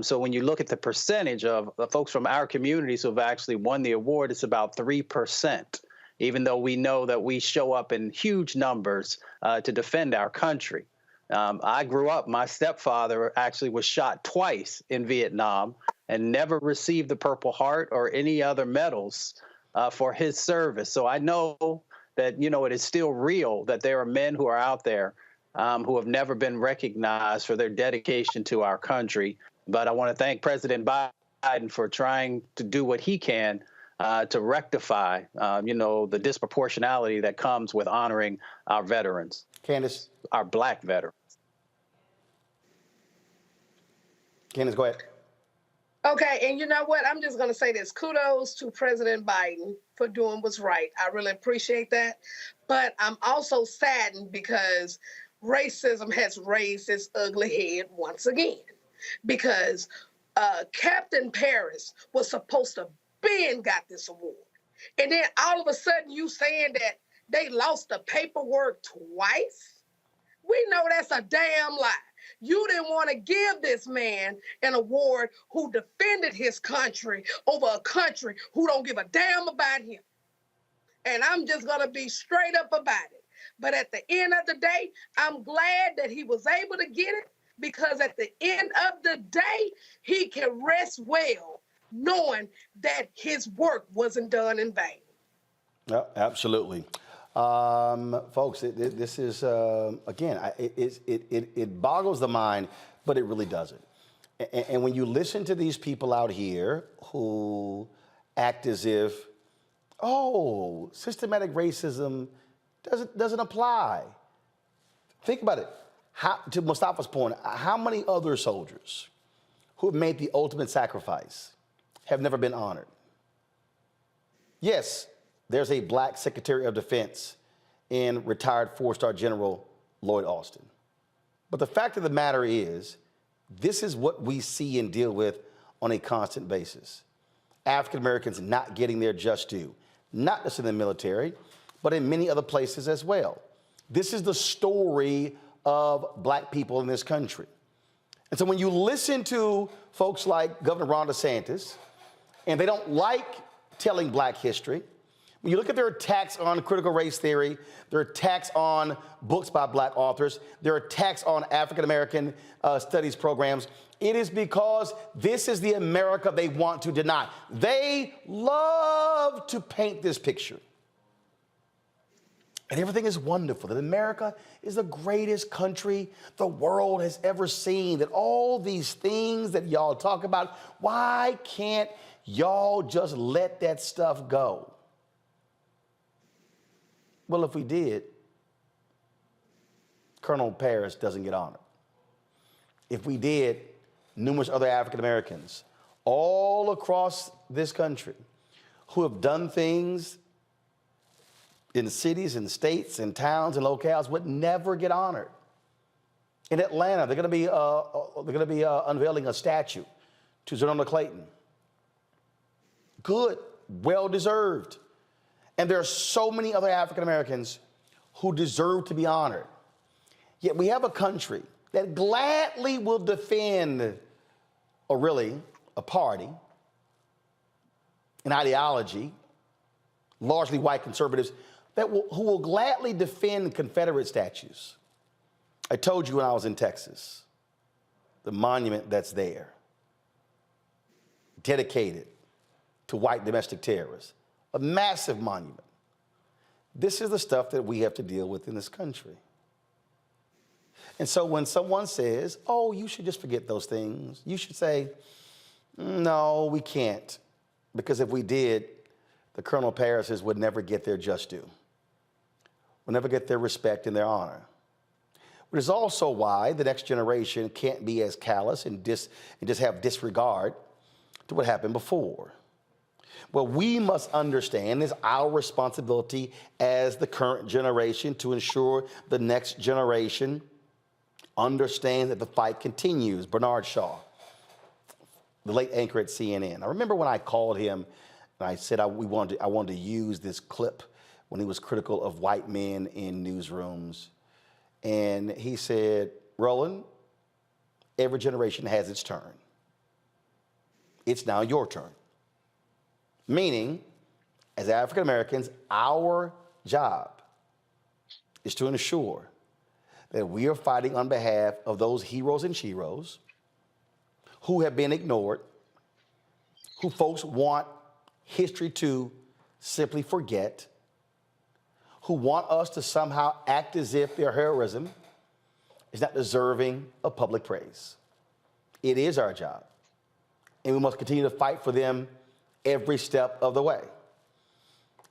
So when you look at the percentage of the folks from our communities who have actually won the award, it's about 3%, even though we know that we show up in huge numbers to defend our country. I grew up, my stepfather actually was shot twice in Vietnam and never received the Purple Heart or any other medals for his service. So I know that, you know, it is still real that there are men who are out there who have never been recognized for their dedication to our country. But I want to thank President Biden for trying to do what he can to rectify, you know, the disproportionality that comes with honoring our veterans. Candace. Our black veterans. Candace, go ahead. Okay, and you know what? I'm just going to say this. Kudos to President Biden for doing what's right. I really appreciate that. But I'm also saddened because racism has raised its ugly head once again. Because Captain Paris was supposed to got this award. And then all of a sudden you saying that they lost the paperwork twice? We know that's a damn lie. You didn't want to give this man an award who defended his country over a country who don't give a damn about him. And I'm just going to be straight up about it. But at the end of the day, I'm glad that he was able to get it, because at the end of the day, he can rest well knowing that his work wasn't done in vain. Yeah, absolutely. Folks, this is, again, it boggles the mind, but it really doesn't. And when you listen to these people out here who act as if, oh, systematic racism doesn't apply. Think about it. To Mustafa's point, how many other soldiers who have made the ultimate sacrifice have never been honored? Yes, there's a black Secretary of Defense in retired four-star General Lloyd Austin. But the fact of the matter is, this is what we see and deal with on a constant basis. African Americans not getting their just due, not just in the military, but in many other places as well. This is the story of black people in this country. And so when you listen to folks like Governor Ron DeSantis, and they don't like telling black history, when you look at their attacks on critical race theory, their attacks on books by black authors, their attacks on African-American studies programs, it is because this is the America they want to deny. They love to paint this picture. And everything is wonderful, that America is the greatest country the world has ever seen, that all these things that y'all talk about, why can't y'all just let that stuff go? Well, if we did, Colonel Paris doesn't get honored. If we did, numerous other African Americans all across this country who have done things in cities and states and towns and locales would never get honored. In Atlanta, they're going to be unveiling a statue to Zerona Clayton. Good, well deserved. And there are so many other African Americans who deserve to be honored. Yet we have a country that gladly will defend a party, an ideology, largely white conservatives, who will gladly defend Confederate statues. I told you when I was in Texas, the monument that's there, dedicated to white domestic terrorists, a massive monument. This is the stuff that we have to deal with in this country. And so when someone says, oh, you should just forget those things, you should say, no, we can't. Because if we did, the Colonel Parises would never get their just due, would never get their respect and their honor. which is also why the next generation can't be as callous and just have disregard to what happened before. Well, we must understand it's our responsibility as the current generation to ensure the next generation understands that the fight continues. Bernard Shaw, the late anchor at CNN. I remember when I called him and I said I wanted to use this clip when he was critical of white men in newsrooms. And he said, Roland, every generation has its turn. It's now your turn. Meaning, as African Americans, our job is to ensure that we are fighting on behalf of those heroes and sheroes who have been ignored, who folks want history to simply forget, who want us to somehow act as if their heroism is not deserving of public praise. It is our job, and we must continue to fight for them every step of the way.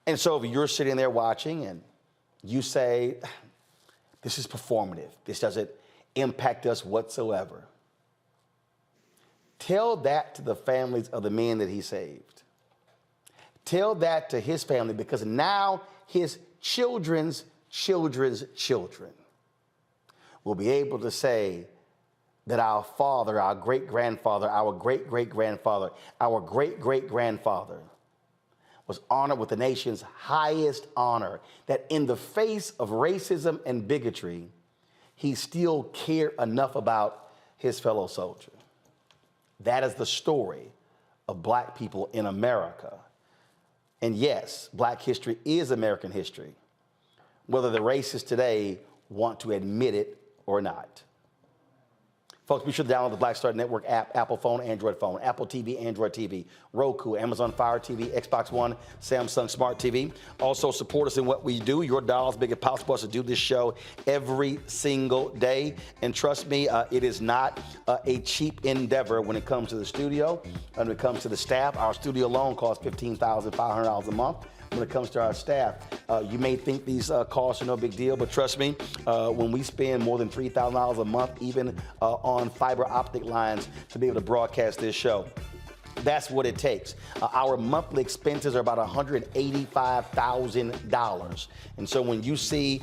And so if you're sitting there watching and you say, this is performative, this doesn't impact us whatsoever, tell that to the families of the men that he saved. Tell that to his family, because now his children's children's children will be able to say that our father, our great-grandfather, our great-great-grandfather, our great-great-grandfather was honored with the nation's highest honor, that in the face of racism and bigotry, he still cared enough about his fellow soldier. That is the story of black people in America. And yes, black history is American history, whether the racists today want to admit it or not. Folks, be sure to download the Black Star Network app, Apple phone, Android phone, Apple TV, Android TV, Roku, Amazon Fire TV, Xbox One, Samsung Smart TV. Also, support us in what we do. Your dollars make it possible for us to do this show every single day. And trust me, it is not a cheap endeavor when it comes to the studio and when it comes to the staff. Our studio alone costs $15,500 a month. When it comes to our staff, you may think these costs are no big deal, but trust me, when we spend more than $3,000 a month, even on fiber optic lines to be able to broadcast this show, that's what it takes. Our monthly expenses are about $185,000. And so when you see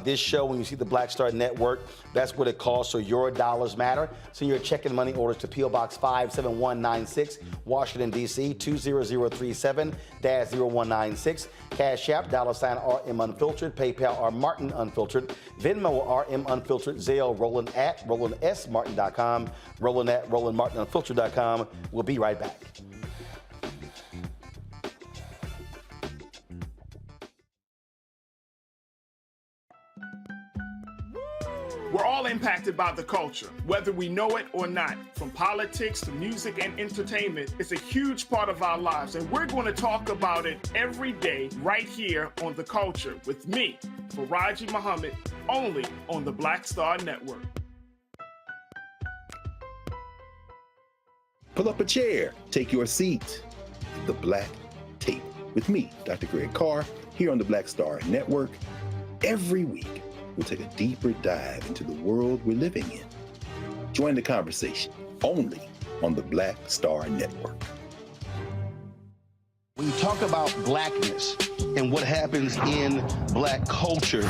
this show, when you see the Black Star Network, that's what it costs. So your dollars matter. Send your checking money orders to P.O. Box 57196, Washington, D.C. 20037-0196. Cash App, $RM Unfiltered. PayPal, R Martin Unfiltered. Venmo, RM Unfiltered. Zelle, Roland at RolandSMartin.com. Roland at RolandMartinUnfiltered.com. We'll be right back. We're all impacted by the culture, whether we know it or not. From politics to music and entertainment, it's a huge part of our lives, and we're going to talk about it every day right here on The Culture with me, Faraji Muhammad, only on the Black Star Network. Pull up a chair, take your seat. The Black Tape with me, Dr. Greg Carr, here on the Black Star Network. Every week, we'll take a deeper dive into the world we're living in. Join the conversation only on the Black Star Network. When you talk about blackness and what happens in black culture,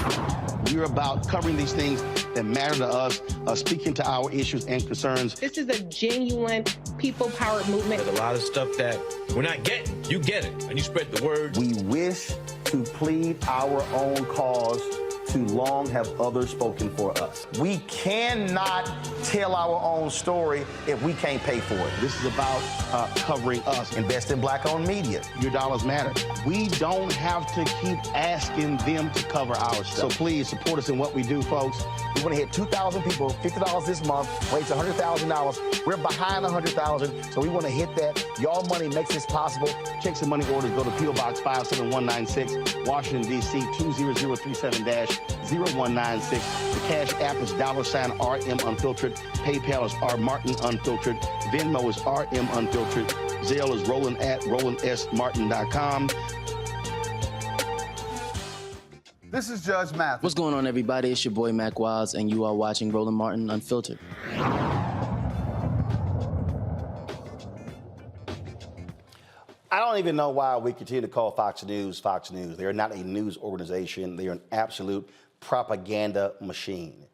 we're about covering these things that matter to us, speaking to our issues and concerns. This is a genuine people-powered movement. There's a lot of stuff that we're not getting. You get it, and you spread the word. We wish to plead our own cause. Too long have others spoken for us. We cannot tell our own story if we can't pay for it. This is about covering us. Invest in black-owned media. Your dollars matter. We don't have to keep asking them to cover our stuff. So please support us in what we do, folks. We want to hit 2,000 people, $50 this month, raise $100,000. We're behind $100,000, so we want to hit that. Y'all money makes this possible. Check some money orders. Go to P.O. Box 57196, Washington, D.C. 20037-0196. The Cash App is $RM Unfiltered. PayPal is R Martin Unfiltered. Venmo is RM Unfiltered. Zelle is Roland at RolandSMartin.com. This is Judge Mathis. What's going on, everybody? It's your boy, Mac Wiles, and you are watching Roland Martin Unfiltered. I don't even know why we continue to call Fox News Fox News. They are not a news organization. They are an absolute propaganda machine.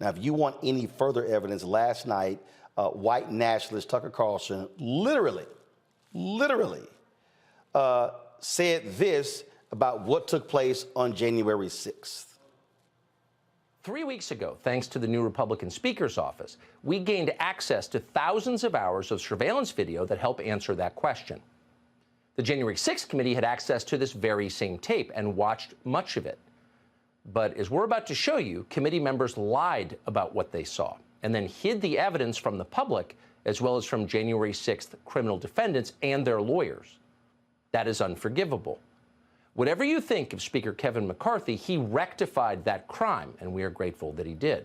Now, if you want any further evidence, last night, white nationalist Tucker Carlson literally said this about what took place on January 6th. 3 weeks ago, thanks to the new Republican Speaker's office, we gained access to thousands of hours of surveillance video that help answer that question. The January 6th committee had access to this very same tape and watched much of it. But as we're about to show you, committee members lied about what they saw and then hid the evidence from the public as well as from January 6th criminal defendants and their lawyers. That is unforgivable. Whatever you think of Speaker Kevin McCarthy, he rectified that crime, and we are grateful that he did.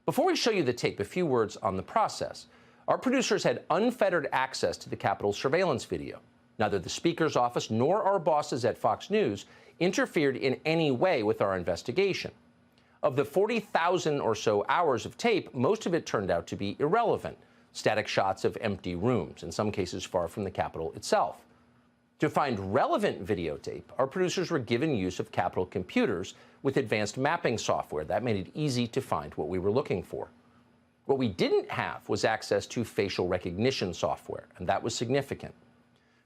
Before we show you the tape, a few words on the process. Our producers had unfettered access to the Capitol surveillance video. Neither the Speaker's office nor our bosses at Fox News interfered in any way with our investigation. Of the 40,000 or so hours of tape, most of it turned out to be irrelevant. Static shots of empty rooms, in some cases far from the Capitol itself. To find relevant videotape, our producers were given use of Capitol computers with advanced mapping software. That made it easy to find what we were looking for. What we didn't have was access to facial recognition software, and that was significant.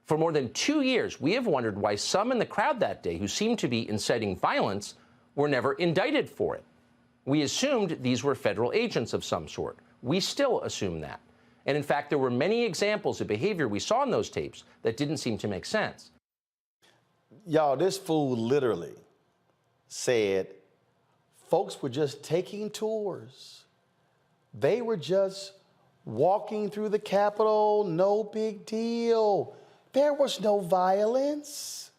For more than 2 years, we have wondered why some in the crowd that day who seemed to be inciting violence were never indicted for it. We assumed these were federal agents of some sort. We still assume that. And in fact, there were many examples of behavior we saw in those tapes that didn't seem to make sense. Y'all, this fool literally said folks were just taking tours. They were just walking through the Capitol, no big deal. There was no violence.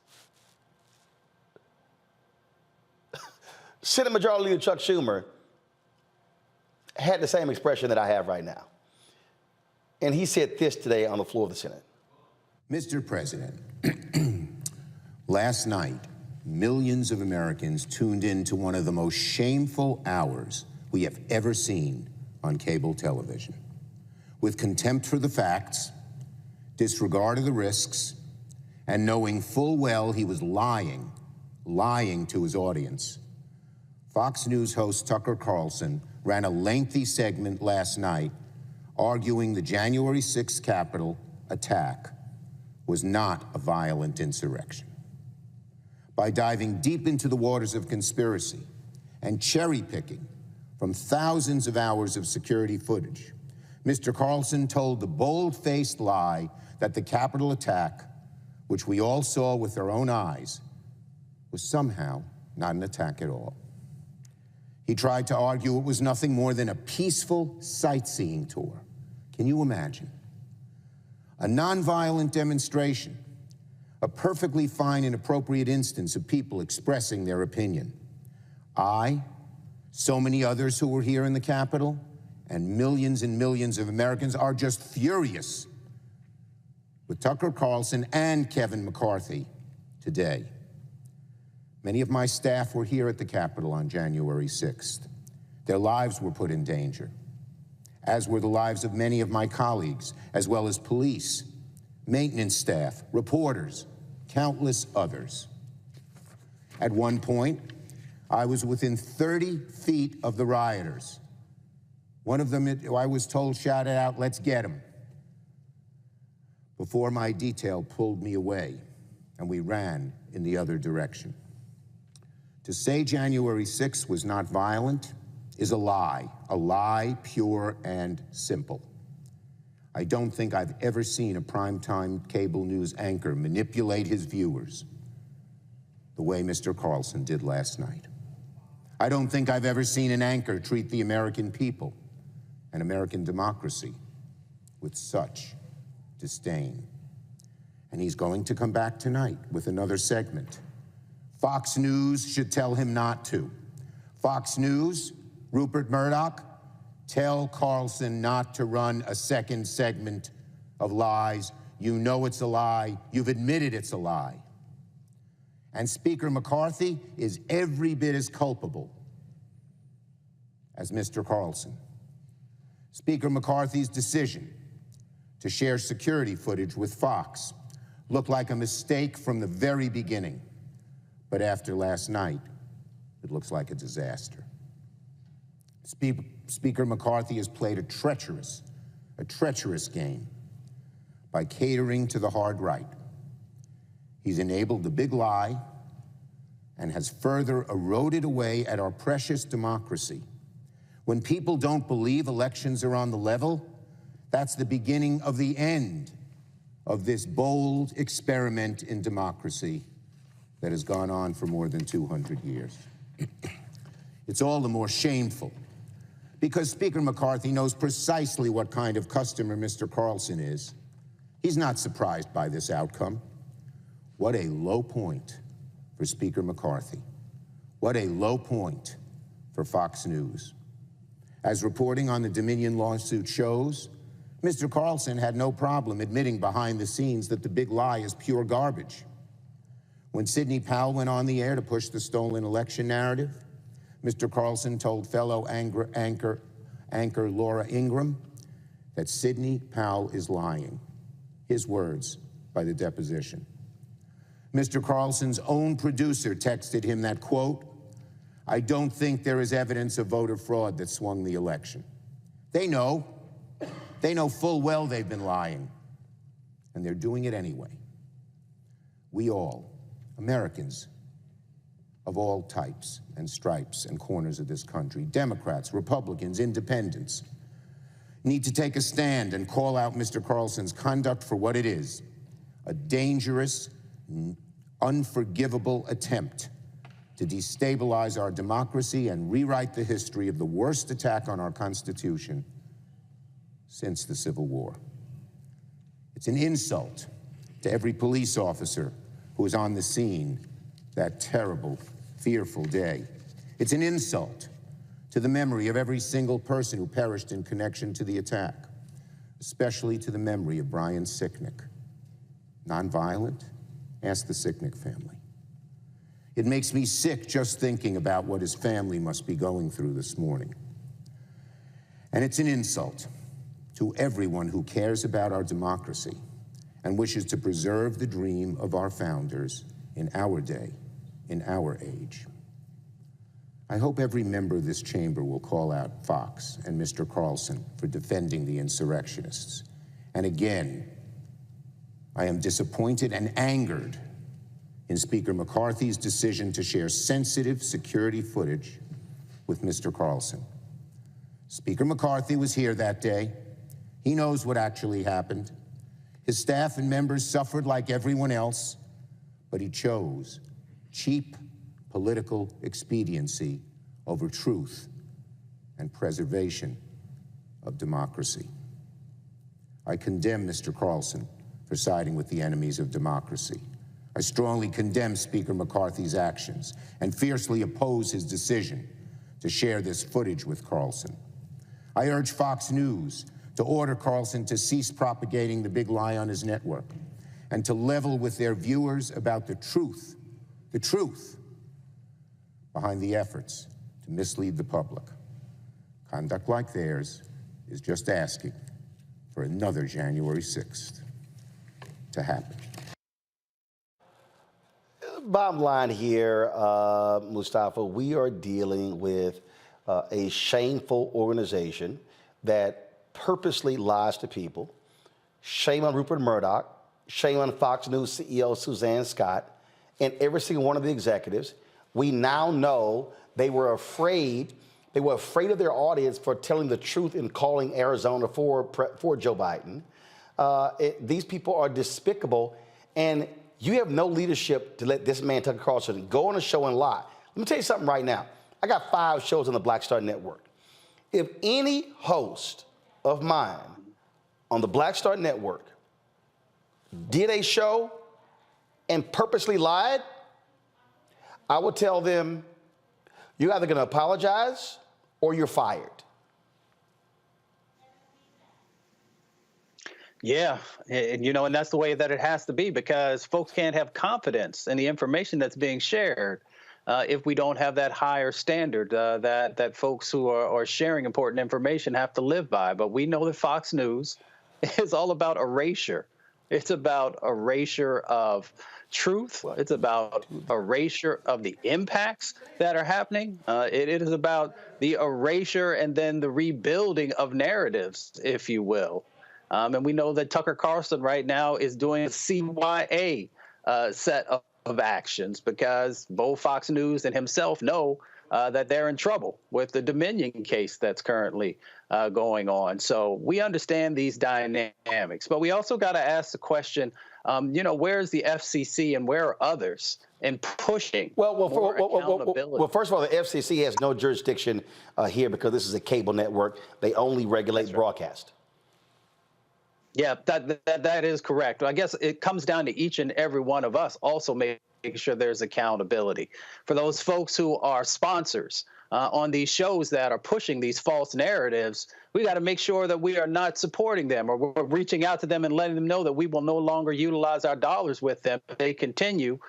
Senate Majority Leader Chuck Schumer had the same expression that I have right now. And he said this today on the floor of the Senate. Mr. President, last night, millions of Americans tuned in to one of the most shameful hours we have ever seen on cable television. With contempt for the facts, disregard of the risks, and knowing full well he was lying to his audience, Fox News host Tucker Carlson ran a lengthy segment last night arguing the January 6th Capitol attack was not a violent insurrection. By diving deep into the waters of conspiracy and cherry-picking from thousands of hours of security footage, Mr. Carlson told the bold-faced lie that the Capitol attack, which we all saw with our own eyes, was somehow not an attack at all. He tried to argue it was nothing more than a peaceful sightseeing tour. Can you imagine? A nonviolent demonstration, a perfectly fine and appropriate instance of people expressing their opinion. I, so many others who were here in the Capitol, and millions of Americans are just furious with Tucker Carlson and Kevin McCarthy today. Many of my staff were here at the Capitol on January 6th. Their lives were put in danger, as were the lives of many of my colleagues, as well as police, maintenance staff, reporters, countless others. At one point, I was within 30 feet of the rioters. One of them, I was told, shouted out, "Let's get him," before my detail pulled me away and we ran in the other direction. To say January 6th was not violent is a lie pure and simple. I don't think I've ever seen a primetime cable news anchor manipulate his viewers the way Mr. Carlson did last night. I don't think I've ever seen an anchor treat the American people and American democracy with such disdain. And he's going to come back tonight with another segment. Fox News should tell him not to. Fox News, Rupert Murdoch, tell Carlson not to run a second segment of lies. You know it's a lie. You've admitted it's a lie. And Speaker McCarthy is every bit as culpable as Mr. Carlson. Speaker McCarthy's decision to share security footage with Fox looked like a mistake from the very beginning. But after last night, it looks like a disaster. Speaker McCarthy has played a treacherous game by catering to the hard right. He's enabled the big lie and has further eroded away at our precious democracy. When people don't believe elections are on the level, that's the beginning of the end of this bold experiment in democracy that has gone on for more than 200 years. It's all the more shameful because Speaker McCarthy knows precisely what kind of customer Mr. Carlson is. He's not surprised by this outcome. What a low point for Speaker McCarthy. What a low point for Fox News. As reporting on the Dominion lawsuit shows, Mr. Carlson had no problem admitting behind the scenes that the big lie is pure garbage. When Sidney Powell went on the air to push the stolen election narrative, Mr. Carlson told fellow anchor Laura Ingraham that Sidney Powell is lying. His words by the deposition. Mr. Carlson's own producer texted him that, quote, "I don't think there is evidence of voter fraud that swung the election." They know full well they've been lying, and they're doing it anyway. We all, Americans of all types and stripes and corners of this country, Democrats, Republicans, independents, need to take a stand and call out Mr. Carlson's conduct for what it is, a dangerous, unforgivable attempt to destabilize our democracy and rewrite the history of the worst attack on our Constitution since the Civil War. It's an insult to every police officer who was on the scene that terrible, fearful day. It's an insult to the memory of every single person who perished in connection to the attack, especially to the memory of Brian Sicknick. Nonviolent? Ask the Sicknick family. It makes me sick just thinking about what his family must be going through this morning. And it's an insult to everyone who cares about our democracy and wishes to preserve the dream of our founders in our day, in our age. I hope every member of this chamber will call out Fox and Mr. Carlson for defending the insurrectionists. And again, I am disappointed and angered in Speaker McCarthy's decision to share sensitive security footage with Mr. Carlson. Speaker McCarthy was here that day. He knows what actually happened. His staff and members suffered like everyone else, but he chose cheap political expediency over truth and preservation of democracy. I condemn Mr. Carlson for siding with the enemies of democracy. I strongly condemn Speaker McCarthy's actions and fiercely oppose his decision to share this footage with Carlson. I urge Fox News to order Carlson to cease propagating the big lie on his network and to level with their viewers about the truth behind the efforts to mislead the public. Conduct like theirs is just asking for another January 6th to happen. Bottom line here, Mustafa, we are dealing with a shameful organization that purposely lies to people. Shame on Rupert Murdoch, shame on Fox News CEO Suzanne Scott, and every single one of the executives. We now know they were afraid of their audience for telling the truth and calling Arizona for Joe Biden. These people are despicable, and you have no leadership to let this man, Tucker Carlson, go on a show and lie. Let me tell you something right now. I got 5 shows on the Black Star Network. If any host of mine on the Black Star Network did a show and purposely lied, I would tell them, you're either going to apologize or you're fired. Yeah, and that's the way that it has to be, because folks can't have confidence in the information that's being shared if we don't have that higher standard that folks who are sharing important information have to live by. But we know that Fox News is all about erasure. It's about erasure of truth. It's about erasure of the impacts that are happening. It is about the erasure and then the rebuilding of narratives, if you will. And we know that Tucker Carlson right now is doing a CYA set of actions, because both Fox News and himself know that they're in trouble with the Dominion case that's currently going on. So we understand these dynamics, but we also got to ask the question, where's the FCC and where are others in pushing more accountability? Well, first of all, the FCC has no jurisdiction here because this is a cable network. They only regulate broadcast. Yeah, that is correct. I guess it comes down to each and every one of us also making sure there's accountability. For those folks who are sponsors on these shows that are pushing these false narratives, we got to make sure that we are not supporting them, or we're reaching out to them and letting them know that we will no longer utilize our dollars with them if they continue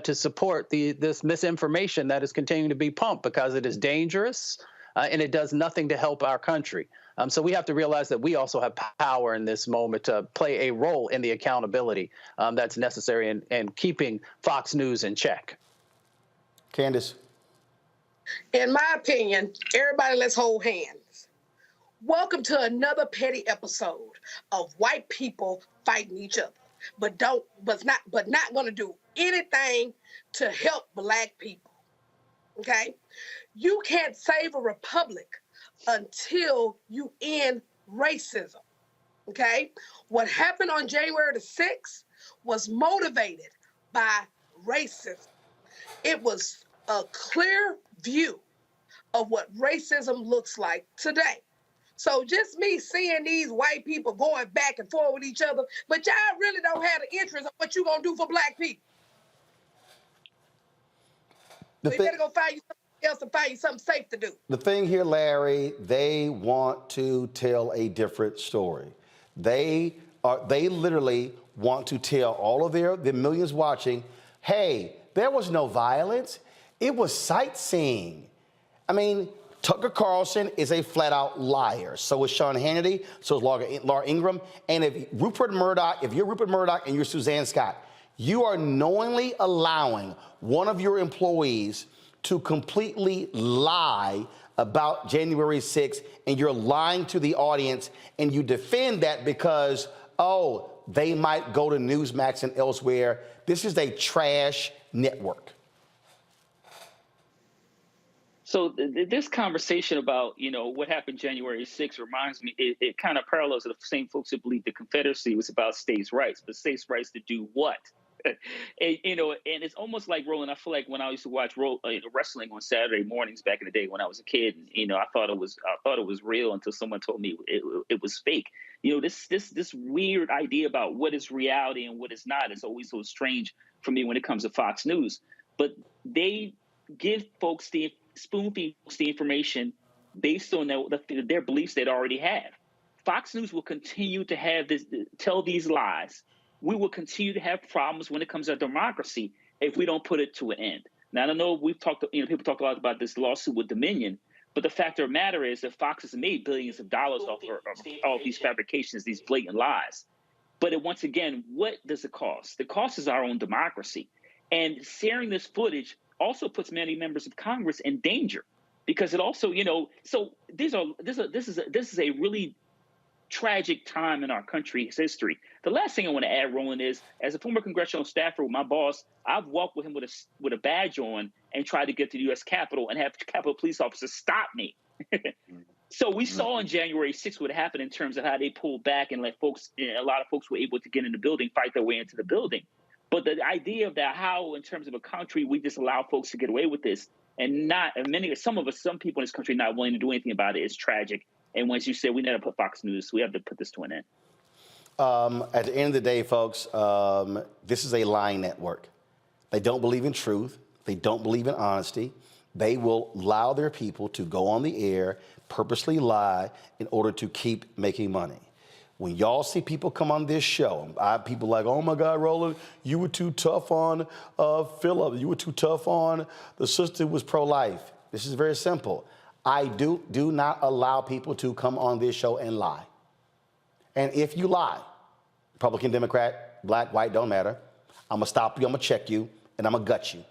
to support this misinformation that is continuing to be pumped, because it is dangerous and it does nothing to help our country. So we have to realize that we also have power in this moment to play a role in the accountability that's necessary in keeping Fox News in check. Candace? In my opinion, everybody, let's hold hands. Welcome to another petty episode of white people fighting each other, but not going to do anything to help Black people. Okay? You can't save a republic until you end racism, okay? What happened on January the 6th was motivated by racism. It was a clear view of what racism looks like today. So just me seeing these white people going back and forth with each other, but y'all really don't have the interest of what you're going to do for Black people. So you better go find you else to find you something safe to do. The thing here, Larry, they want to tell a different story. They literally want to tell all of the millions watching, hey, there was no violence. It was sightseeing. I mean, Tucker Carlson is a flat-out liar. So is Sean Hannity. So is Laura Ingraham. And if you're Rupert Murdoch and you're Suzanne Scott, you are knowingly allowing one of your employees to completely lie about January 6th, and you're lying to the audience, and you defend that because, they might go to Newsmax and elsewhere. This is a trash network. So this conversation about, what happened January 6th reminds me, it kind of parallels the same folks who believe the Confederacy was about states' rights, but states' rights to do what? And it's almost like, Roland, I feel like when I used to watch wrestling on Saturday mornings back in the day when I was a kid, I thought it was real until someone told me it was fake. This weird idea about what is reality and what is not is always so strange for me when it comes to Fox News. But they give folks spoon-feed the information based on their beliefs they already have. Fox News will continue to tell these lies. We will continue to have problems when it comes to democracy if we don't put it to an end. Now, I know we've talked, people talk a lot about this lawsuit with Dominion, but the fact of the matter is that Fox has made billions of dollars off of all these fabrications, these blatant lies. But once again, what does it cost? The cost is our own democracy. And sharing this footage also puts many members of Congress in danger because it also, so this is a really tragic time in our country's history. The last thing I want to add, Roland, is as a former congressional staffer with my boss, I've walked with him with a badge on and tried to get to the U.S. Capitol and have Capitol police officers stop me. So we saw on January 6th what happened in terms of how they pulled back and let a lot of folks were able to get in the building, fight their way into the building. But the idea of that, how in terms of a country, we just allow folks to get away with this and some people in this country not willing to do anything about it is tragic. And once you say we never put Fox News, we have to put this to an end. At the end of the day, folks, this is a lying network. They don't believe in truth. They don't believe in honesty. They will allow their people to go on the air, purposely lie in order to keep making money. when y'all see people come on this show, people like, oh my God, Roland, you were too tough on Philip. You were too tough on the sister who was pro-life. This is very simple. I do not allow people to come on this show and lie. And if you lie, Republican, Democrat, black, white, don't matter, I'm gonna stop you, I'm gonna check you, and I'm gonna gut you.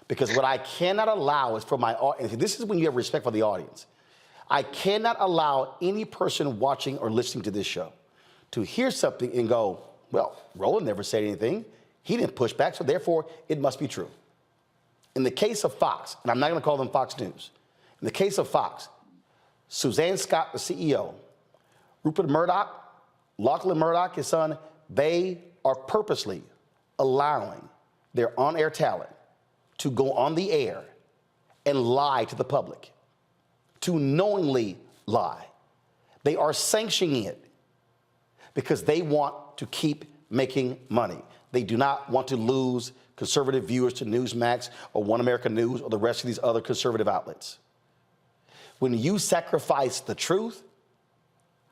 Because what I cannot allow is for my audience, this is when you have respect for the audience. I cannot allow any person watching or listening to this show to hear something and go, well, Roland never said anything. He didn't push back, so therefore it must be true. In the case of Fox, and I'm not gonna call them Fox News, in the case of Fox, Suzanne Scott, the CEO, Rupert Murdoch, Lachlan Murdoch, his son, they are purposely allowing their on-air talent to go on the air and lie to the public, to knowingly lie. They are sanctioning it because they want to keep making money. They do not want to lose conservative viewers to Newsmax or One American News or the rest of these other conservative outlets. When you sacrifice the truth,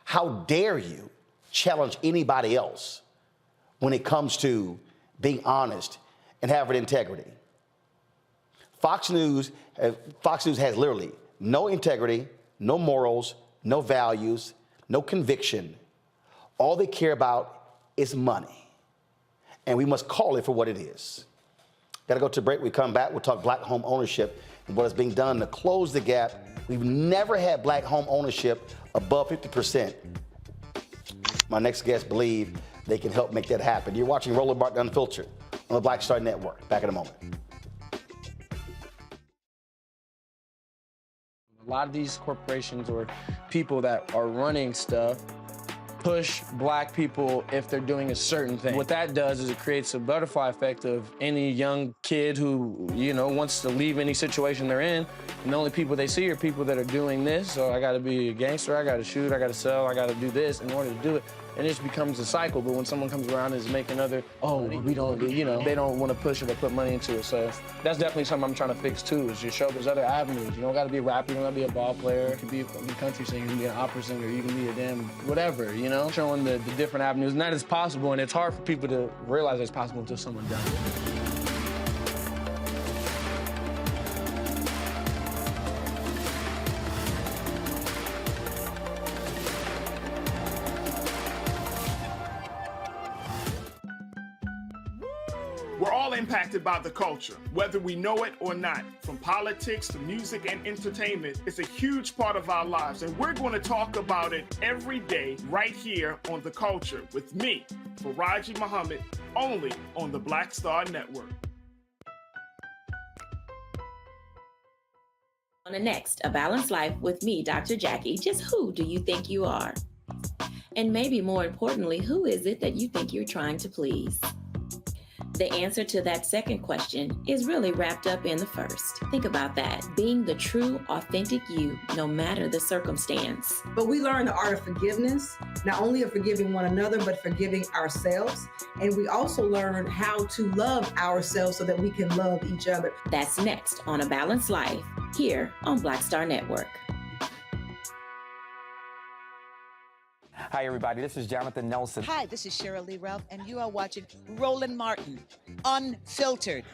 how dare you challenge anybody else when it comes to being honest and having integrity? Fox News has literally no integrity, no morals, no values, no conviction. All they care about is money. And we must call it for what it is. Gotta go to break. We come back, we'll talk black home ownership and what is being done to close the gap. We've never had black home ownership above 50%. My next guests believe they can help make that happen. You're watching Roland Martin Unfiltered on the Black Star Network. Back in a moment. A lot of these corporations or people that are running stuff push black people if they're doing a certain thing. What that does is it creates a butterfly effect of any young kid who, wants to leave any situation they're in, and the only people they see are people that are doing this. So I gotta be a gangster, I gotta shoot, I gotta sell, I gotta do this in order to do it. And it just becomes a cycle. But when someone comes around and is making we don't, they don't want to push it or put money into it. So that's definitely something I'm trying to fix too, is just show there's other avenues. You don't gotta be a rapper, you don't gotta be a ball player, you can be a country singer, you can be an opera singer, you can be a damn whatever, showing the different avenues. And that is possible, and it's hard for people to realize it's possible until someone does it. We're all impacted by the culture, whether we know it or not. From politics to music and entertainment, it's a huge part of our lives, and we're going to talk about it every day right here on The Culture with me, Faraji Muhammad, only on the Black Star Network. On the next, A Balanced Life with me, Dr. Jackie, just who do you think you are? And maybe more importantly, who is it that you think you're trying to please? The answer to that second question is really wrapped up in the first. Think about that. Being the true, authentic you, no matter the circumstance. But we learn the art of forgiveness, not only of forgiving one another, but forgiving ourselves. And we also learn how to love ourselves so that we can love each other. That's next on A Balanced Life, here on Black Star Network. Hi, everybody. This is Jonathan Nelson. Hi, this is Cheryl Lee Ralph, and you are watching Roland Martin, Unfiltered.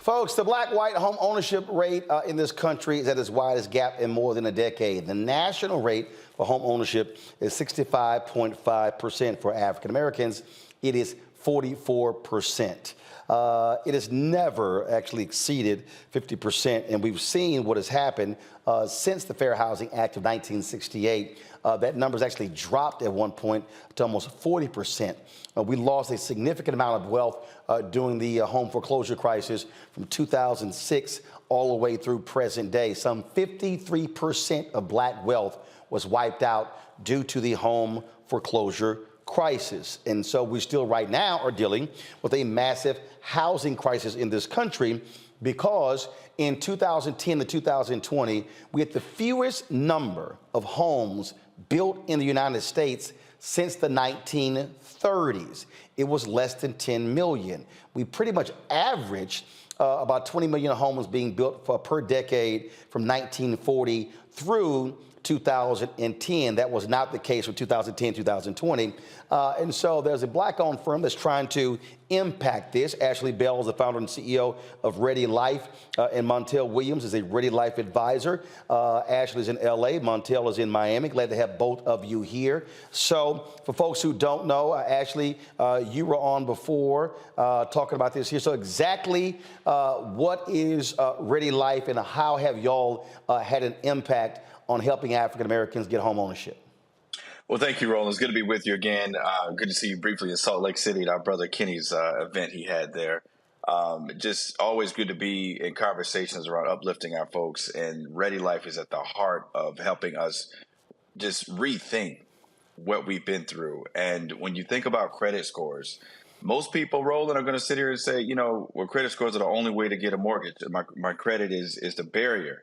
Folks, the black-white home ownership rate in this country is at its widest gap in more than a decade. The national rate for home ownership is 65.5% for African Americans. It is 44%. It has never actually exceeded 50%, and we've seen what has happened since the Fair Housing Act of 1968. That number's actually dropped at one point to almost 40%. We lost a significant amount of wealth during the home foreclosure crisis from 2006 all the way through present day. Some 53% of black wealth was wiped out due to the home foreclosure crisis. And so we still right now are dealing with a massive housing crisis in this country because in 2010 to 2020, we had the fewest number of homes built in the United States since the 1930s. It was less than 10 million. We pretty much averaged about 20 million homes being built per decade from 1940 through 2010. That was not the case for 2010, 2020. And so there's a black-owned firm that's trying to impact this. Ashley Bell is the founder and CEO of Ready Life, and Montel Williams is a Ready Life advisor. Ashley's in LA, Montel is in Miami. Glad to have both of you here. So for folks who don't know, Ashley, you were on before talking about this here. So exactly what is Ready Life and how have y'all had an impact on helping African Americans get home ownership? Well, thank you, Roland. It's good to be with you again. Good to see you briefly in Salt Lake City at our brother Kenny's event he had there. Just always good to be in conversations around uplifting our folks. And Ready Life is at the heart of helping us just rethink what we've been through. And when you think about credit scores, most people, Roland, are going to sit here and say, you know, well, credit scores are the only way to get a mortgage. My credit is the barrier.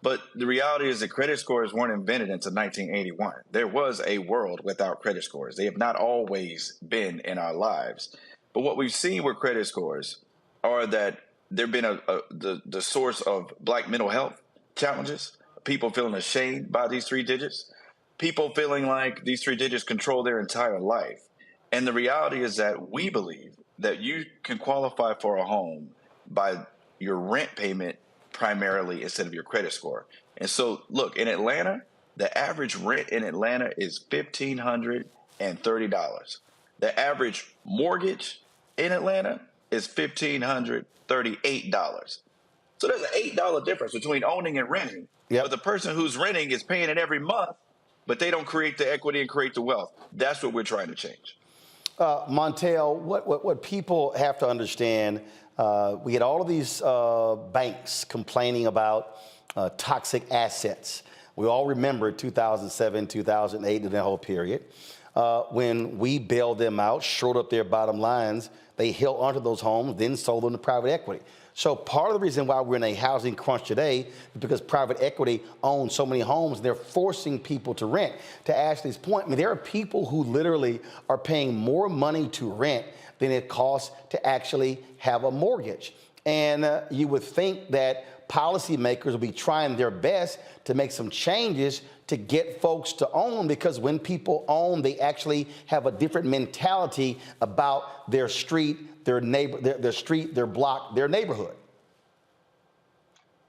But the reality is that credit scores weren't invented until 1981. There was a world without credit scores. They have not always been in our lives. But what we've seen with credit scores are that they've been the source of black mental health challenges, people feeling ashamed by these three digits, people feeling like these three digits control their entire life. And the reality is that we believe that you can qualify for a home by your rent payment primarily instead of your credit score. And so, look, in Atlanta, the average rent in Atlanta is $1,530. The average mortgage in Atlanta is $1,538. So there's an $8 difference between owning and renting. Yep. But the person who's renting is paying it every month, but they don't create the equity and create the wealth. That's what we're trying to change. Montel, what people have to understand, we had all of these banks complaining about toxic assets. We all remember 2007, 2008, and that whole period. When we bailed them out, shored up their bottom lines, they held onto those homes, then sold them to private equity. So part of the reason why we're in a housing crunch today is because private equity owns so many homes, and they're forcing people to rent. To Ashley's point, I mean, there are people who literally are paying more money to rent than it costs to actually have a mortgage. And you would think that policymakers will be trying their best to make some changes to get folks to own, because when people own, they actually have a different mentality about their street, their neighbor, their street, their block, their neighborhood.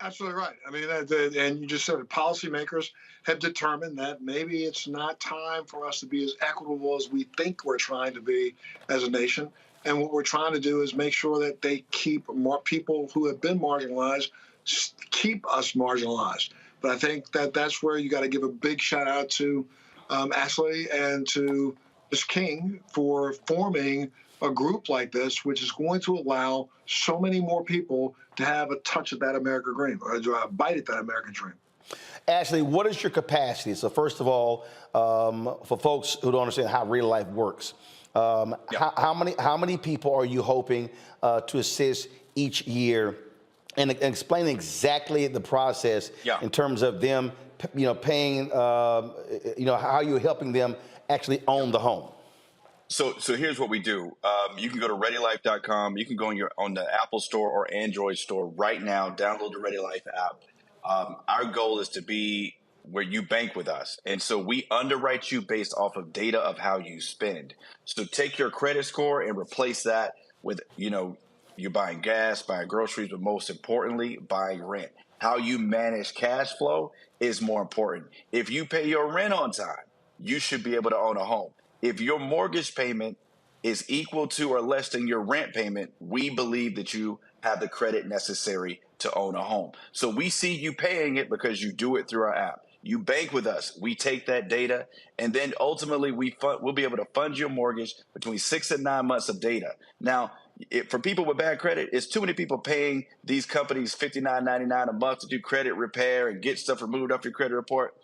Absolutely right. I mean, and you just said it, policymakers have determined that maybe it's not time for us to be as equitable as we think we're trying to be as a nation. And what we're trying to do is make sure that they keep more people who have been marginalized, keep us marginalized. But I think that that's where you got to give a big shout out to Ashley and to Ms. King for forming a group like this, which is going to allow so many more people to have a touch of that American dream, or a bite at that American dream. Ashley, what is your capacity? So first of all, for folks who don't understand how real life works, how many people are you hoping to assist each year, and explain exactly the process in terms of them, paying, how you're helping them actually own the home? So here's what we do. You can go to ReadyLife.com. You can go on the Apple Store or Android Store right now. Download the Ready Life app. Our goal is to be where you bank with us. And so we underwrite you based off of data of how you spend. So take your credit score and replace that with, you're buying gas, buying groceries, but most importantly, buying rent. How you manage cash flow is more important. If you pay your rent on time, you should be able to own a home. If your mortgage payment is equal to or less than your rent payment, we believe that you have the credit necessary to own a home. So we see you paying it because you do it through our app. You bank with us. We take that data, and then ultimately we'll be able to fund your mortgage between 6 and 9 months of data. Now, for people with bad credit, it's too many people paying these companies $59.99 a month to do credit repair and get stuff removed off your credit report.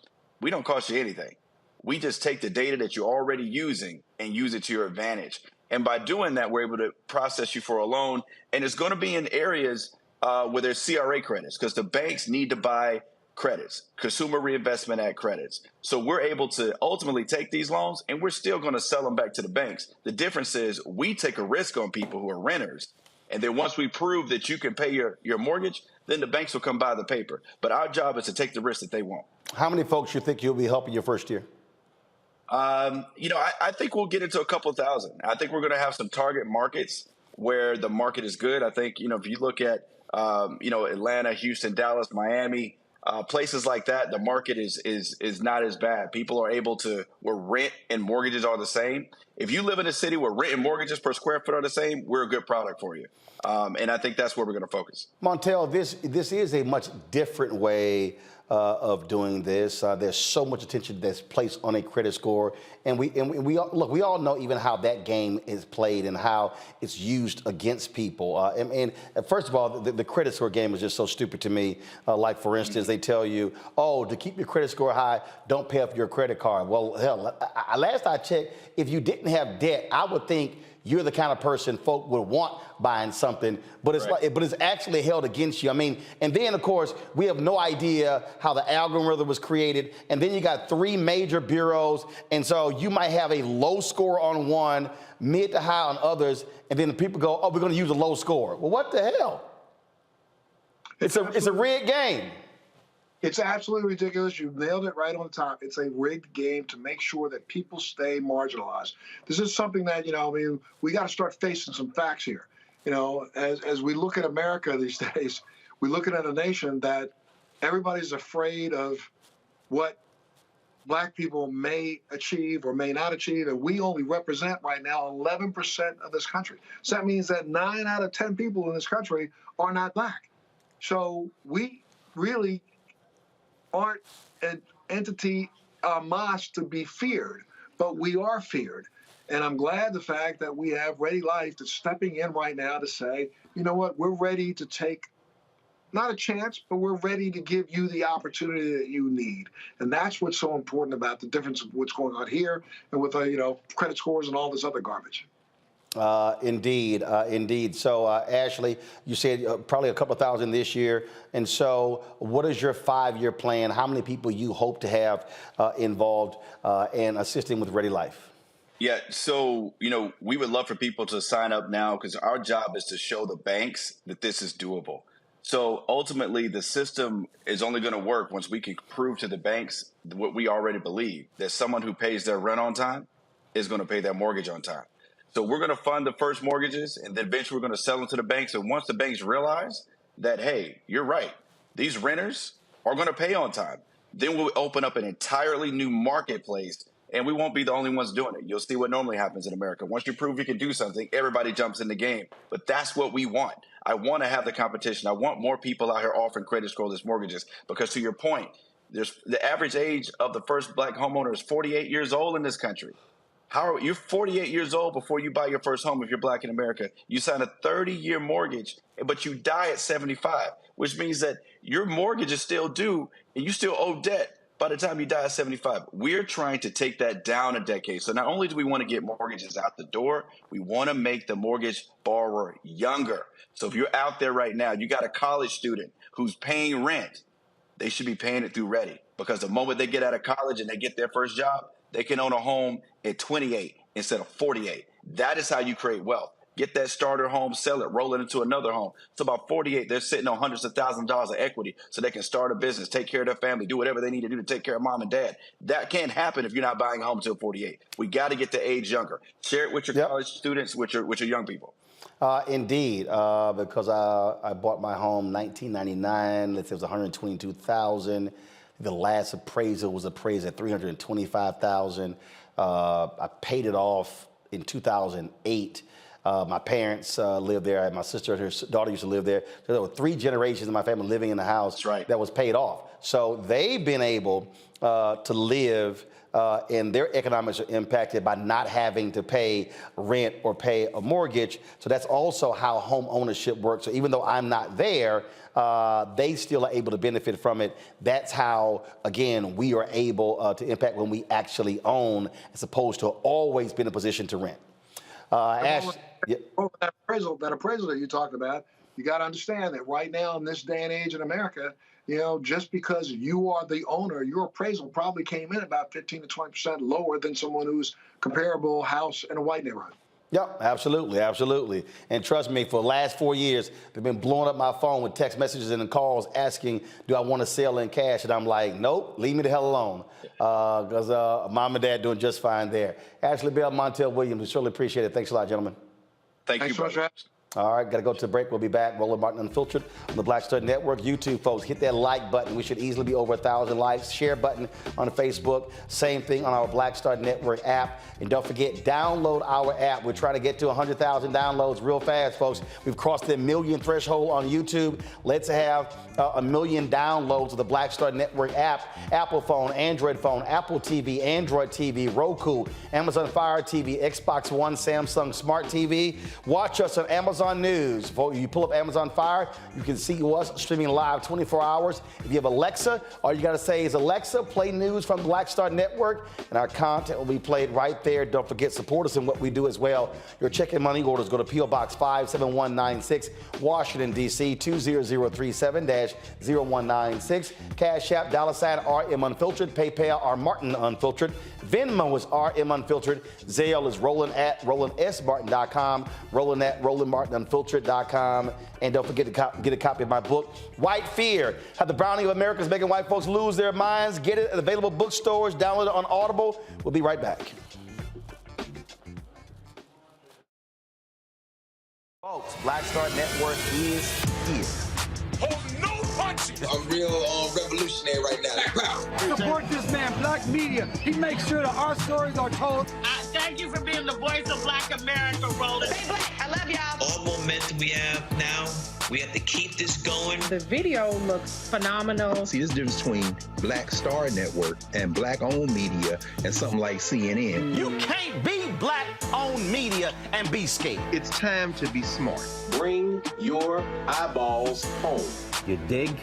We don't cost you anything. We just take the data that you're already using and use it to your advantage. And by doing that, we're able to process you for a loan. And it's going to be in areas where there's CRA credits, because the banks need to buy credits, Consumer Reinvestment Act credits. So we're able to ultimately take these loans, and we're still going to sell them back to the banks. The difference is we take a risk on people who are renters. And then once we prove that you can pay your mortgage, then the banks will come buy the paper. But our job is to take the risk that they want. How many folks you think you'll be helping your first year? I think we'll get into a couple of thousand. I think we're going to have some target markets where the market is good. I think, if you look at, Atlanta, Houston, Dallas, Miami, places like that, the market is not as bad. People are able to, where rent and mortgages are the same. If you live in a city where rent and mortgages per square foot are the same, we're a good product for you. And I think that's where we're going to focus. Montel, this is a much different way of doing this. There's so much attention that's placed on a credit score, and we all know even how that game is played and how it's used against people. And first of all, the credit score game is just so stupid to me. Like, for instance, they tell you, to keep your credit score high, don't pay off your credit card. Well, hell, last I checked, if you didn't have debt, I would think you're the kind of person folk would want buying something, but it's but it's actually held against you. I mean, and then of course we have no idea how the algorithm was created, and then you got 3 major bureaus, and so you might have a low score on one, mid to high on others, and then the people go, we're going to use a low score. Well, what the hell? It's a rigged game. It's absolutely ridiculous. You nailed it right on the top. It's a rigged game to make sure that people stay marginalized. This is something that, we got to start facing some facts here. As we look at America these days, we're looking at a nation that everybody's afraid of what Black people may achieve or may not achieve, and we only represent right now 11% of this country. So that means that 9 out of 10 people in this country are not Black. So we really aren't an entity mas to be feared, but we are feared. And I'm glad the fact that we have Ready Life that's stepping in right now to say, you know what, we're ready to take not a chance, but we're ready to give you the opportunity that you need. And that's what's so important about the difference of what's going on here and with credit scores and all this other garbage. Indeed. So, Ashley, you said probably a couple thousand this year. And so what is your 5-year plan? How many people you hope to have involved and assisting with Ready Life? Yeah, so, we would love for people to sign up now, because our job is to show the banks that this is doable. So ultimately, the system is only going to work once we can prove to the banks what we already believe, that someone who pays their rent on time is going to pay their mortgage on time. So we're going to fund the first mortgages, and then eventually we're going to sell them to the banks. And once the banks realize that, hey, you're right, these renters are going to pay on time, then we'll open up an entirely new marketplace, and we won't be the only ones doing it. You'll see what normally happens in America. Once you prove you can do something, everybody jumps in the game. But that's what we want. I want to have the competition. I want more people out here offering credit scoreless mortgages, because to your point, the average age of the first Black homeowner is 48 years old in this country. You're 48 years old before you buy your first home if you're Black in America. You sign a 30-year mortgage, but you die at 75, which means that your mortgage is still due and you still owe debt by the time you die at 75. We're trying to take that down a decade. So not only do we want to get mortgages out the door, we want to make the mortgage borrower younger. So if you're out there right now, you got a college student who's paying rent, they should be paying it through Ready, because the moment they get out of college and they get their first job, they can own a home at 28 instead of 48. That is how you create wealth. Get that starter home, sell it, roll it into another home. So about 48, they're sitting on hundreds of thousands of dollars of equity so they can start a business, take care of their family, do whatever they need to do to take care of mom and dad. That can't happen if you're not buying a home until 48. We got to get the age younger. Share it with your college students, with your young people. Indeed, because I bought my home 1999. It was $122,000. The last appraisal was appraised at $325,000. I paid it off in 2008. My parents lived there. My sister and her daughter used to live there. So there were 3 generations of my family living in the house that was paid off. So they've been able to live, and their economics are impacted by not having to pay rent or pay a mortgage. So that's also how home ownership works. So even though I'm not there, they still are able to benefit from it. That's how, again, we are able to impact when we actually own, as opposed to always be in a position to rent. That appraisal that you talked about, you got to understand that right now in this day and age in America, just because you are the owner, your appraisal probably came in about 15 to 20% lower than someone who's comparable house in a white neighborhood. Yep, absolutely, absolutely. And trust me, for the last 4 years, they've been blowing up my phone with text messages and calls asking, do I want to sell in cash? And I'm like, nope, leave me the hell alone. Because mom and dad doing just fine there. Ashley Bell, Montel Williams, we certainly appreciate it. Thanks a lot, gentlemen. Thanks so much. All right, got to go to break. We'll be back. Roland Martin Unfiltered on the Black Star Network. YouTube, folks, hit that like button. We should easily be over 1,000 likes. Share button on Facebook. Same thing on our Black Star Network app. And don't forget, download our app. We're trying to get to 100,000 downloads real fast, folks. We've crossed the 1 million threshold on YouTube. Let's have 1 million downloads of the Black Star Network app. Apple phone, Android phone, Apple TV, Android TV, Roku, Amazon Fire TV, Xbox One, Samsung Smart TV. Watch us on Amazon News. You pull up Amazon Fire, you can see us streaming live 24 hours. If you have Alexa, all you got to say is, Alexa, play news from Black Star Network, and our content will be played right there. Don't forget, support us in what we do as well. Your check and money orders go to P.O. Box 57196, Washington, D.C. 20037-0196. Cash App, $RM Unfiltered. PayPal, R Martin Unfiltered. Venmo is RM Unfiltered. Zelle is Roland at RolandSMartin.com. Roland at RolandMartinUnfiltered.com. And don't forget to get a copy of my book, White Fear: How the Browning of America is Making White Folks Lose Their Minds. Get it at available bookstores. Download it on Audible. We'll be right back. Folks, Black Star Network is here. Oh, no punches! I'm real revolutionary right now. Support this man, Black Media. He makes sure that our stories are told. Thank you for being the voice of Black America, Roland. Stay black. I love y'all. All momentum we have now, we have to keep this going. The video looks phenomenal. See, this difference between Black Star Network and black-owned media and something like CNN. You can't be black-owned media and be scared. It's time to be smart. Bring your eyeballs home. You dig?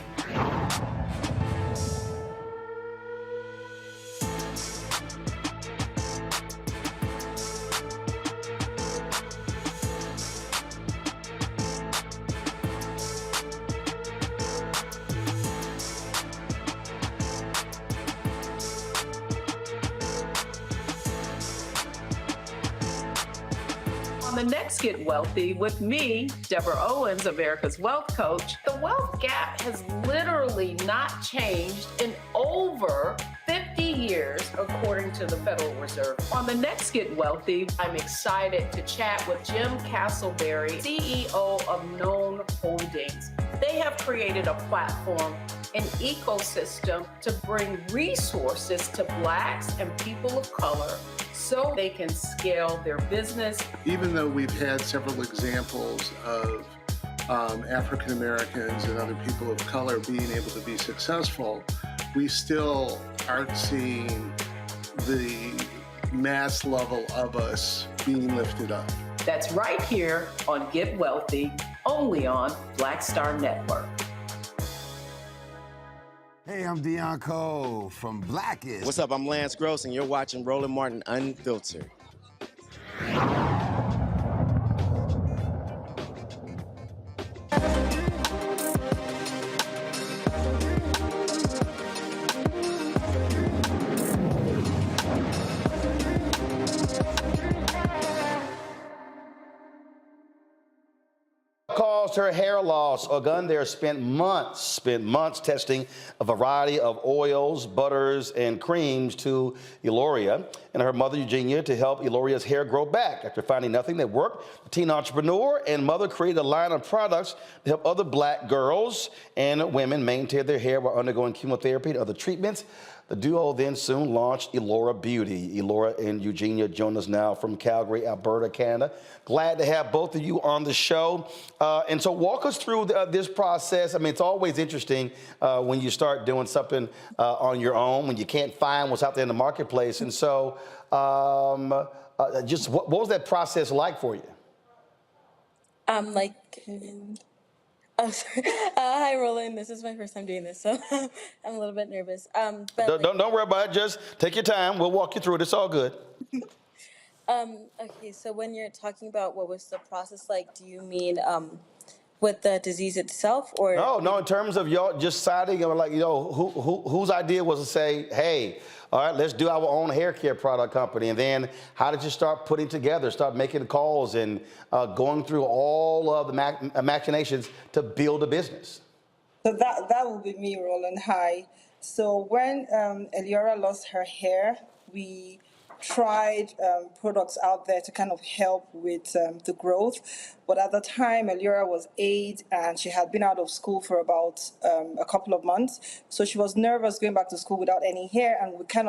On the next Get Wealthy with me, Deborah Owens, America's Wealth Coach, the wealth gap has literally not changed in over 50 years, according to the Federal Reserve. On the next Get Wealthy, I'm excited to chat with Jim Castleberry, CEO of Known Holdings. They have created a platform, an ecosystem to bring resources to Blacks and people of color so they can scale their business. Even though we've had several examples of African Americans and other people of color being able to be successful, we still aren't seeing the mass level of us being lifted up. That's right here on Get Wealthy, only on Black Star Network. Hey, I'm Deion Cole from Blackest. What's up? I'm Lance Gross, and you're watching Roland Martin Unfiltered. Caused her hair loss. Ogunde spent months testing a variety of oils, butters, and creams to Eloria and her mother, Eugenia, to help Eloria's hair grow back. After finding nothing that worked, the teen entrepreneur and mother created a line of products to help other Black girls and women maintain their hair while undergoing chemotherapy and other treatments. The duo then soon launched Elora Beauty. Elora and Eugenia join us now from Calgary, Alberta, Canada. Glad to have both of you on the show. And so walk us through this process. I mean, it's always interesting when you start doing something on your own, when you can't find what's out there in the marketplace. And so just what was that process like for you? Oh, sorry. Hi, Roland. This is my first time doing this, so I'm a little bit nervous. But don't worry about it. Just take your time. We'll walk you through it. It's all good. Okay, so when you're talking about what was the process like, do you mean with the disease itself, or no? In terms of y'all just deciding, like, whose idea was to say, hey, all right, let's do our own hair care product company, and then how did you start putting together, start making calls, and going through all of the machinations to build a business? So that will be me, Roland. Hi. So when Eliora lost her hair, we tried products out there to kind of help with the growth. But at the time, Eliora was 8 and she had been out of school for about a couple of months. So she was nervous going back to school without any hair, and we're kind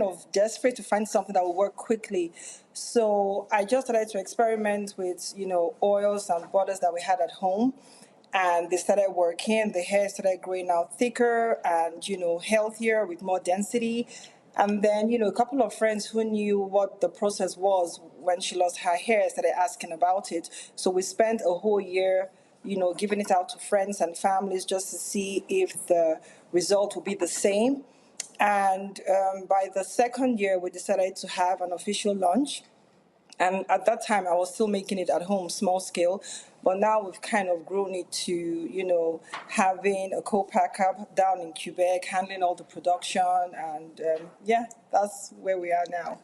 of desperate to find something that would work quickly. So I just started to experiment with, oils and butters that we had at home. And they started working. The hair started growing out thicker and, healthier with more density. And then, a couple of friends who knew what the process was when she lost her hair started asking about it. So we spent a whole year, giving it out to friends and families just to see if the result would be the same. And by the second year, we decided to have an official launch. And at that time, I was still making it at home, small scale. But now we've kind of grown it to, having a co-packer down in Quebec, handling all the production. And, that's where we are now.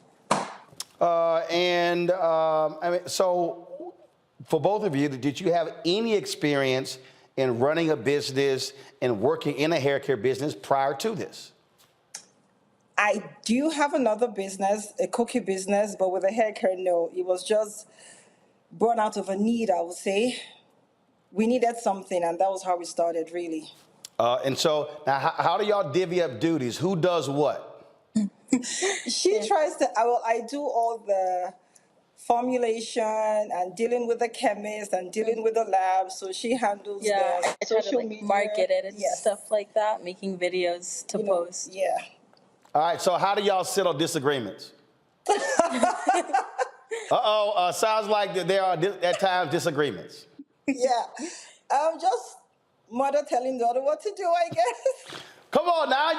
So for both of you, did you have any experience in running a business and working in a hair care business prior to this? I do have another business, a cookie business, but with a hair care, no. It was just born out of a need, I would say. We needed something, and that was how we started, really. And so now how do y'all divvy up duties? Who does what? She tries to, I do all the formulation and dealing with the chemist and dealing with the lab. So she handles the social media. Market it and stuff like that, making videos to post. Yeah. All right, so how do y'all settle disagreements? Sounds like there are at times disagreements. Yeah, just mother telling daughter what to do, I guess. Come on now,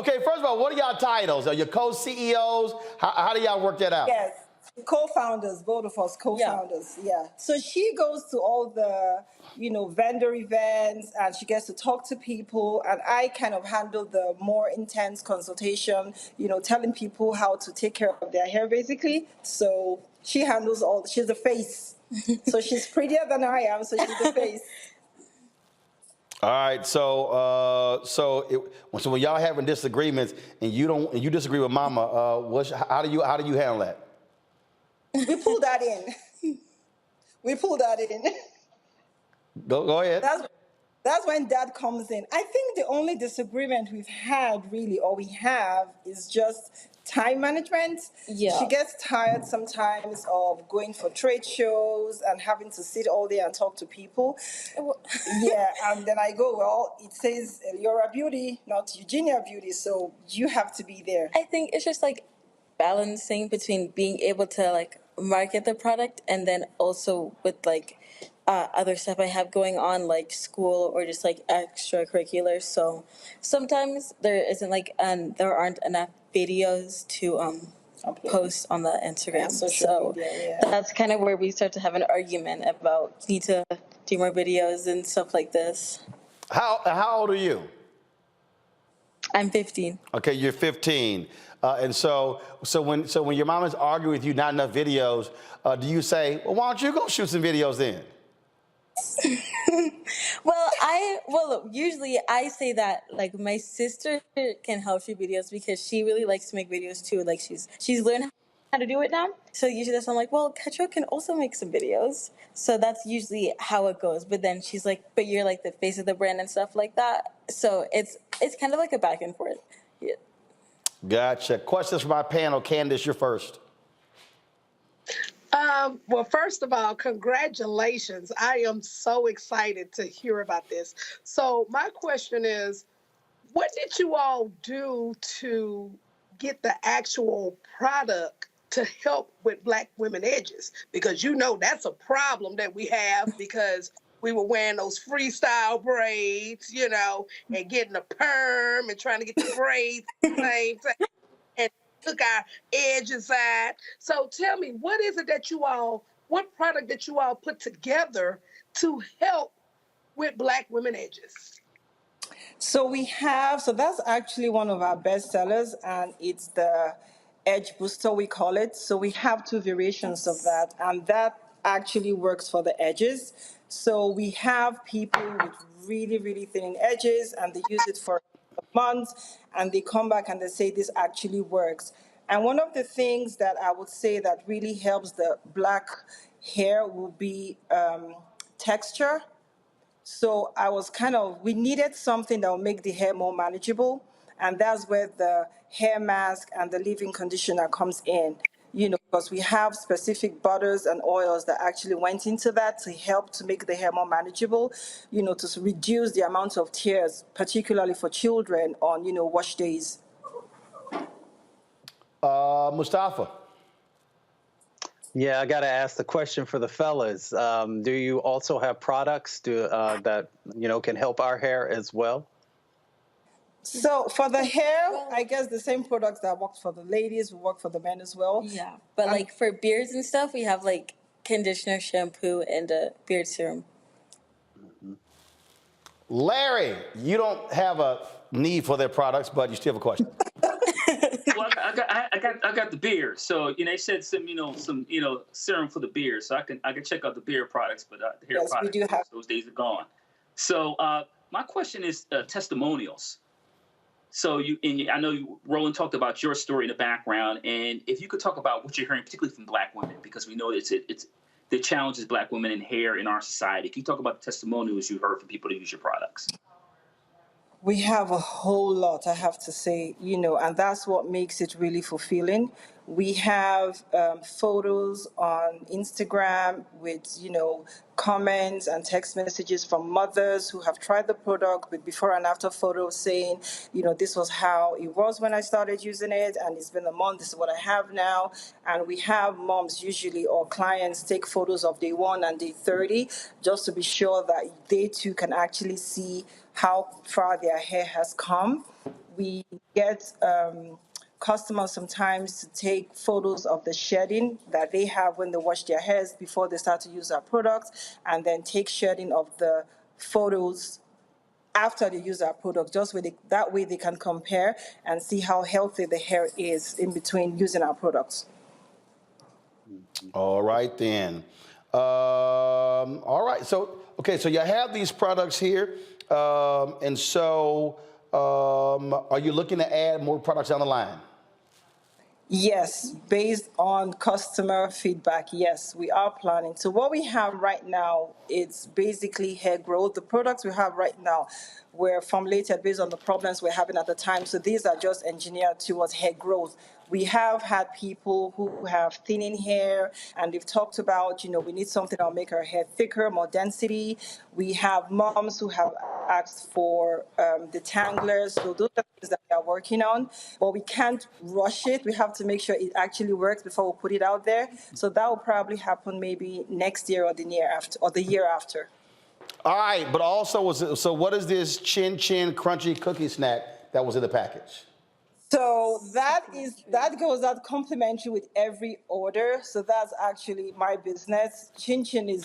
okay, first of all, what are y'all titles? Are you co-CEOs? How do y'all work that out? Yes, co-founders, both of us co-founders, yeah. So she goes to all the, vendor events, and she gets to talk to people, and I kind of handle the more intense consultation, telling people how to take care of their hair, basically. So she handles she's the face. So she's prettier than I am, so she's the face. All right, so when y'all having disagreements and you disagree with Mama, how do you handle that? We pull that in. Go ahead. That's when Dad comes in. I think the only disagreement we've had, really, or we have, is just time management. Yeah. She gets tired sometimes of going for trade shows and having to sit all day and talk to people. Yeah, and then I go, well, it says Eliora Beauty, not Eugenia Beauty, so you have to be there. I think it's just like balancing between being able to market the product and then also with other stuff I have going on, like school or just extracurriculars. So sometimes there isn't there aren't enough videos to post on the Instagram. So media, that's kind of where we start to have an argument about need to do more videos and stuff like this. How old are you? I'm 15. Okay, you're 15. And so when your mom is arguing with you, not enough videos, do you say, well, why don't you go shoot some videos then? Usually I say that my sister can help shoot videos because she really likes to make videos too. She's learned how to do it now. So usually that's I'm like, well, Ketro can also make some videos. So that's usually how it goes. But then she's like, but you're the face of the brand and stuff like that. So it's kind of like a back and forth. Yeah. Gotcha. Questions for my panel. Candace, you're first. Well, first of all, congratulations. I am so excited to hear about this. So my question is, what did you all do to get the actual product to help with Black women edges? Because you know that's a problem that we have because we were wearing those freestyle braids, you know, and getting a perm and trying to get the braids at the same time and took our edges out. So tell me, what product that you all put together to help with Black women edges? So that's actually one of our best sellers, and it's the Edge Booster, we call it. So we have two variations of that, and that actually works for the edges. So we have people with really, really thin edges, and they use it for months, and they come back and they say this actually works. And one of the things that I would say that really helps the Black hair will be texture. So we needed something that would make the hair more manageable. And that's where the hair mask and the leave-in conditioner comes in, because we have specific butters and oils that actually went into that to help to make the hair more manageable, to reduce the amount of tears, particularly for children on, wash days. Mustafa. Yeah, I got to ask the question for the fellas. Do you also have products that can help our hair as well? So for the hair, I guess the same products that work for the ladies will work for the men as well. Yeah, but like for beards and stuff, we have like conditioner, shampoo, and a beard serum. Larry, you don't have a need for their products, but you still have a question. Well, I got the beard. So they said some serum for the beard. So I can check out the beard products, but the hair products, we do have. Those days are gone. So my question is testimonials. So I know Roland talked about your story in the background, and if you could talk about what you're hearing, particularly from Black women, because we know it's the challenges Black women in hair in our society. Can you talk about the testimonials you heard from people to use your products? We have a whole lot, I have to say, and that's what makes it really fulfilling. We have photos on Instagram with, comments and text messages from mothers who have tried the product with before and after photos saying, this was how it was when I started using it, and it's been a month, this is what I have now. And we have moms usually or clients take photos of day 1 and day 30 just to be sure that they too can actually see how far their hair has come. We get customers sometimes to take photos of the shedding that they have when they wash their hairs before they start to use our products, and then take shedding of the photos after they use our product. That way they can compare and see how healthy the hair is in between using our products. All right, then. All right. So you have these products here. And so are you looking to add more products down the line? Yes, based on customer feedback, yes, we are planning. So what we have right now, it's basically hair growth. The products we have right now were formulated based on the problems we're having at the time. So these are just engineered towards hair growth. We have had people who have thinning hair, and they've talked about, we need something that will make our hair thicker, more density. We have moms who have asked for detanglers. So those are things that we are working on, but we can't rush it. We have to make sure it actually works before we put it out there. So that will probably happen maybe next year or the year after, or the year after. All right, but also, so what is this Chin Chin Crunchy Cookie Snack that was in the package? So that goes out complimentary with every order. So that's actually my business. Chin Chin is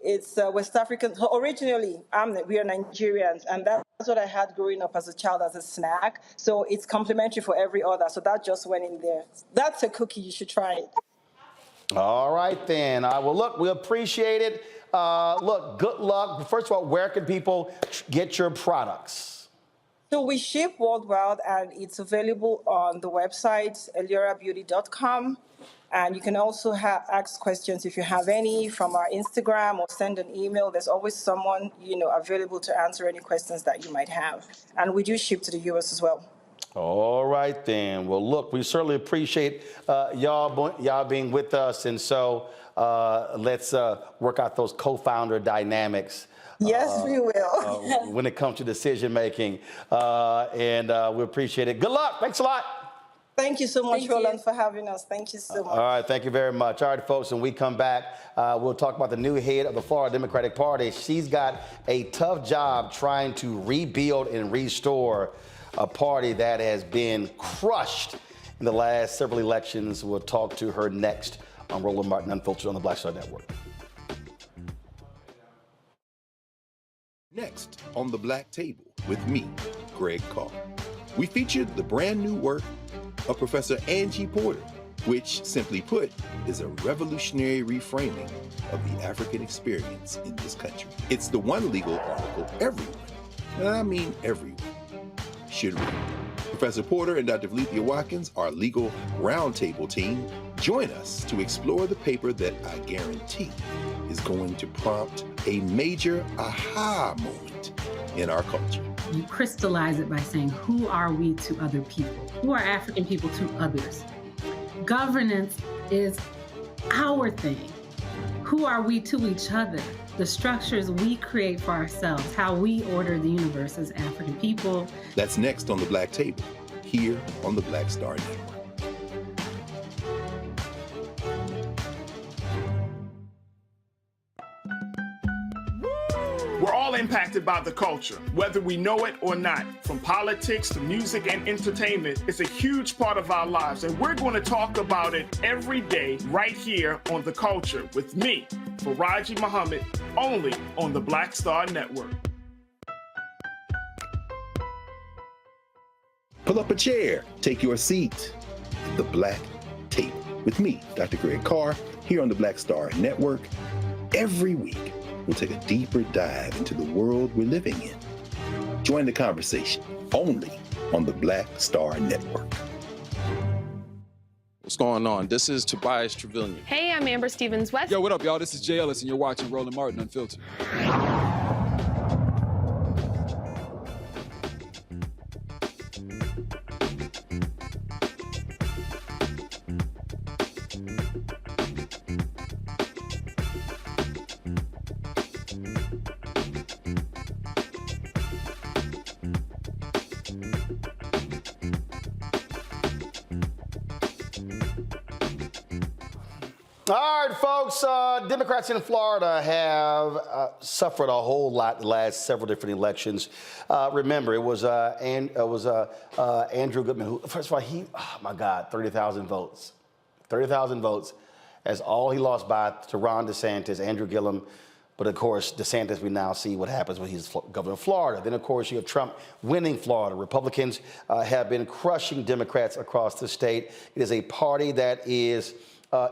it's West African. Originally, we are Nigerians, and that's what I had growing up as a child as a snack. So it's complimentary for every order. So that just went in there. That's a cookie. You should try it. All right, then. Well, look, we appreciate it. Look, good luck. First of all, where can people get your products? So we ship worldwide, and it's available on the website, eliораbeauty.com. And you can also ask questions if you have any from our Instagram, or send an email. There's always someone, available to answer any questions that you might have. And we do ship to the US as well. All right, then. Well, look, we certainly appreciate y'all being with us. And so let's work out those co-founder dynamics. Yes, we will. When it comes to decision making. And we appreciate it. Good luck. Thanks a lot. Thank you so much, Roland, for having us. Thank you so much. All right, thank you very much. All right, folks, when we come back, we'll talk about the new head of the Florida Democratic Party. She's got a tough job trying to rebuild and restore a party that has been crushed in the last several elections. We'll talk to her next on Roland Martin Unfiltered on the Black Star Network. Next on The Black Table with me, Greg Carr. We featured the brand new work of Professor Angie Porter, which, simply put, is a revolutionary reframing of the African experience in this country. It's the one legal article everyone, and I mean everyone, should read. Professor Porter and Dr. Valencia Watkins, our legal roundtable team, join us to explore the paper that I guarantee is going to prompt a major aha moment in our culture. You crystallize it by saying, who are we to other people? Who are African people to others? Governance is our thing. Who are we to each other? The structures we create for ourselves, how we order the universe as African people. That's next on The Black Table, here on the Black Star Network. We're all impacted by the culture, whether we know it or not. From politics to music and entertainment, it's a huge part of our lives, and we're going to talk about it every day right here on The Culture with me, Faraji Muhammad, only on the Black Star Network. Pull up a chair, take your seat at The Black Table with me, Dr. Greg Carr, here on the Black Star Network. Every week, we'll take a deeper dive into the world we're living in. Join the conversation only on the Black Star Network. What's going on? This is Tobias Trevelyan. Hey, I'm Amber Stevens-West. Yo, what up, y'all? This is Jay Ellis, and you're watching Roland Martin Unfiltered. All right, folks, Democrats in Florida have suffered a whole lot the last several different elections. Remember, it was Andrew Goodman who, first of all, oh my God, 30,000 votes. 30,000 votes. That's all he lost by to Ron DeSantis, Andrew Gillum. But of course, DeSantis, we now see what happens when he's governor of Florida. Then, of course, you have Trump winning Florida. Republicans have been crushing Democrats across the state. It is a party that is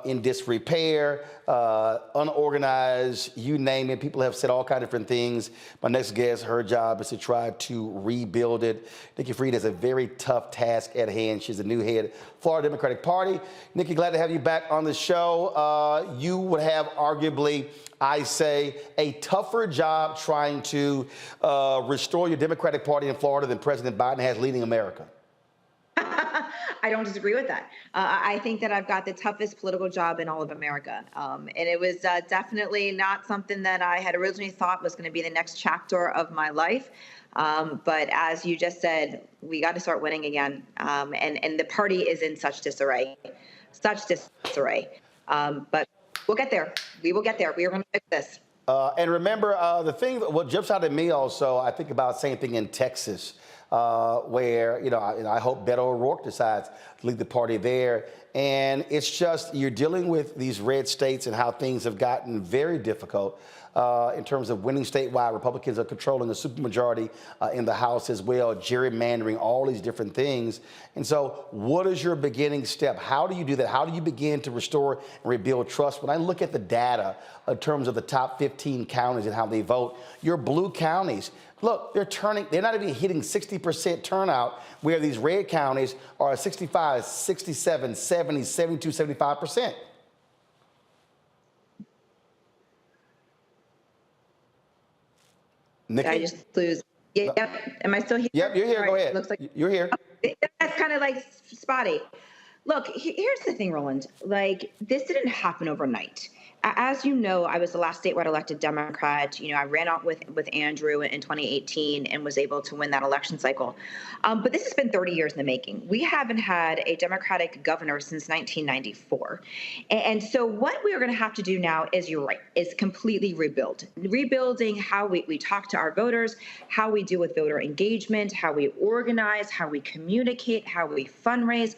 in disrepair, unorganized, you name it. People have said all kinds of different things. My next guest, her job is to try to rebuild it. Nikki Fried has a very tough task at hand. She's the new head of Florida Democratic Party. Nikki, glad to have you back on the show. You would have arguably, I say, a tougher job trying to restore your Democratic Party in Florida than President Biden has leading America. I don't disagree with that. I think that I've got the toughest political job in all of America. And it was definitely not something that I had originally thought was going to be the next chapter of my life. But as you just said, we got to start winning again. And the party is in such disarray. But we'll get there. We will get there. We are going to fix this. And remember, the thing, what jumps out at me also, I think about the same thing in Texas. Where, I hope Beto O'Rourke decides to lead the party there. And it's just, you're dealing with these red states and how things have gotten very difficult in terms of winning statewide. Republicans are controlling a supermajority in the House as well, gerrymandering, all these different things. And so what is your beginning step? How do you do that? How do you begin to restore and rebuild trust? When I look at the data in terms of the top 15 counties and how they vote, your blue counties, look, they're not even hitting 60% turnout, where these red counties are 65, 67, 70, 72, 75%. Nikki? I just lose. Yeah, yep. Am I still here? Yep, you're here. All Go right. ahead. Looks like You're here. that's kind of like spotty. Look, here's the thing, Roland. Like, this didn't happen overnight. As you know, I was the last statewide elected Democrat. You know, I ran out with Andrew in 2018 and was able to win that election cycle. But this has been 30 years in the making. We haven't had a Democratic governor since 1994. And so what we are going to have to do now is, you're right, is completely rebuild. Rebuilding how we talk to our voters, how we deal with voter engagement, how we organize, how we communicate, how we fundraise.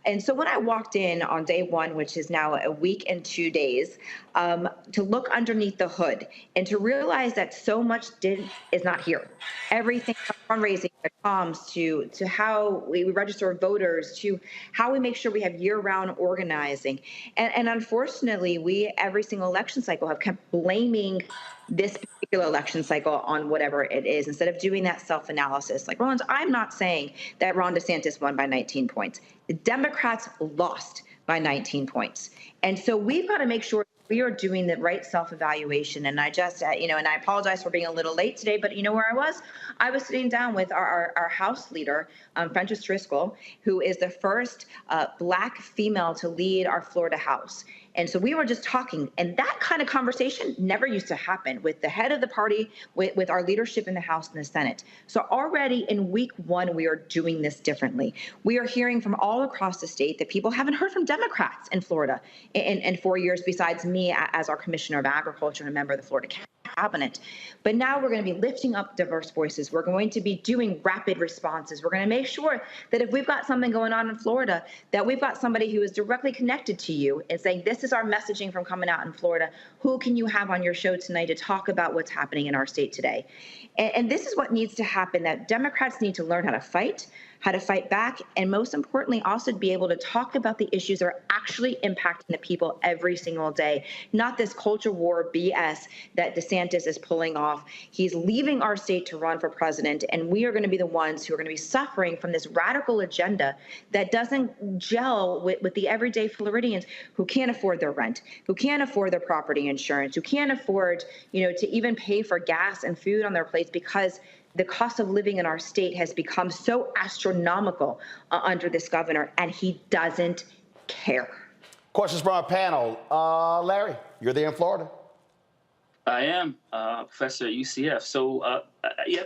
And so when I walked in on day one, which is now a week and 2 days, to look underneath the hood and to realize that so much is not here. Everything from fundraising to comms to how we register voters to how we make sure we have year-round organizing. And unfortunately, we every single election cycle have kept blaming this particular election cycle on whatever it is, instead of doing that self-analysis. Like, Roland, I'm not saying that Ron DeSantis won by 19 points. The Democrats lost by 19 points. And so we've got to make sure we are doing the right self-evaluation. And I just, and I apologize for being a little late today, but you know where I was? I was sitting down with our House leader, Fentress Driscoll, who is the first Black female to lead our Florida House. And so we were just talking, and that kind of conversation never used to happen with the head of the party, with our leadership in the House and the Senate. So already in week one, we are doing this differently. We are hearing from all across the state that people haven't heard from Democrats in Florida in 4 years, besides me as our Commissioner of Agriculture and a member of the Florida Cabinet. But now we're going to be lifting up diverse voices. We're going to be doing rapid responses. We're going to make sure that if we've got something going on in Florida, that we've got somebody who is directly connected to you and saying, this is our messaging from coming out in Florida. Who can you have on your show tonight to talk about what's happening in our state today? And this is what needs to happen, that Democrats need to learn how to fight back, and most importantly, also to be able to talk about the issues that are actually impacting the people every single day, not this culture war BS that DeSantis is pulling off. He's leaving our state to run for president, and we are going to be the ones who are going to be suffering from this radical agenda that doesn't gel with the everyday Floridians who can't afford their rent, who can't afford their property insurance, who can't afford, to even pay for gas and food on their plates, because the cost of living in our state has become so astronomical under this governor, and he doesn't care. Questions from our panel. Larry, you're there in Florida. I am, professor at UCF. So,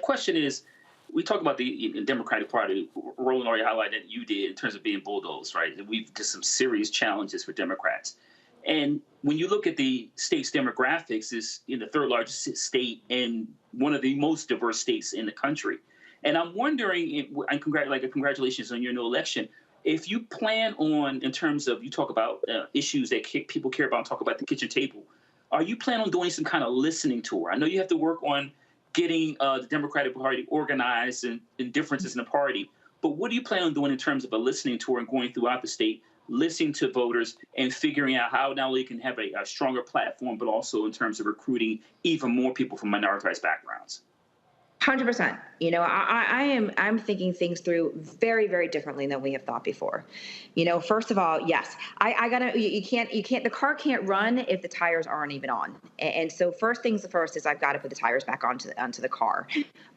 question is, we talk about the Democratic Party. Roland already highlighted you did in terms of being bulldozed, right? We've just some serious challenges for Democrats. And when you look at the state's demographics, it's the third largest state and one of the most diverse states in the country. And I'm wondering, and congratulations on your new election, if you plan on, in terms of, you talk about issues that people care about, talk about the kitchen table, are you planning on doing some kind of listening tour? I know you have to work on getting the Democratic Party organized and differences in the party, but what do you plan on doing in terms of a listening tour and going throughout the state, listening to voters and figuring out how not only can have a stronger platform, but also in terms of recruiting even more people from minoritized backgrounds? 100%. I'm thinking things through very, very differently than we have thought before. First of all, yes, you can't, the car can't run if the tires aren't even on. And so first things first is I've got to put the tires back onto the car.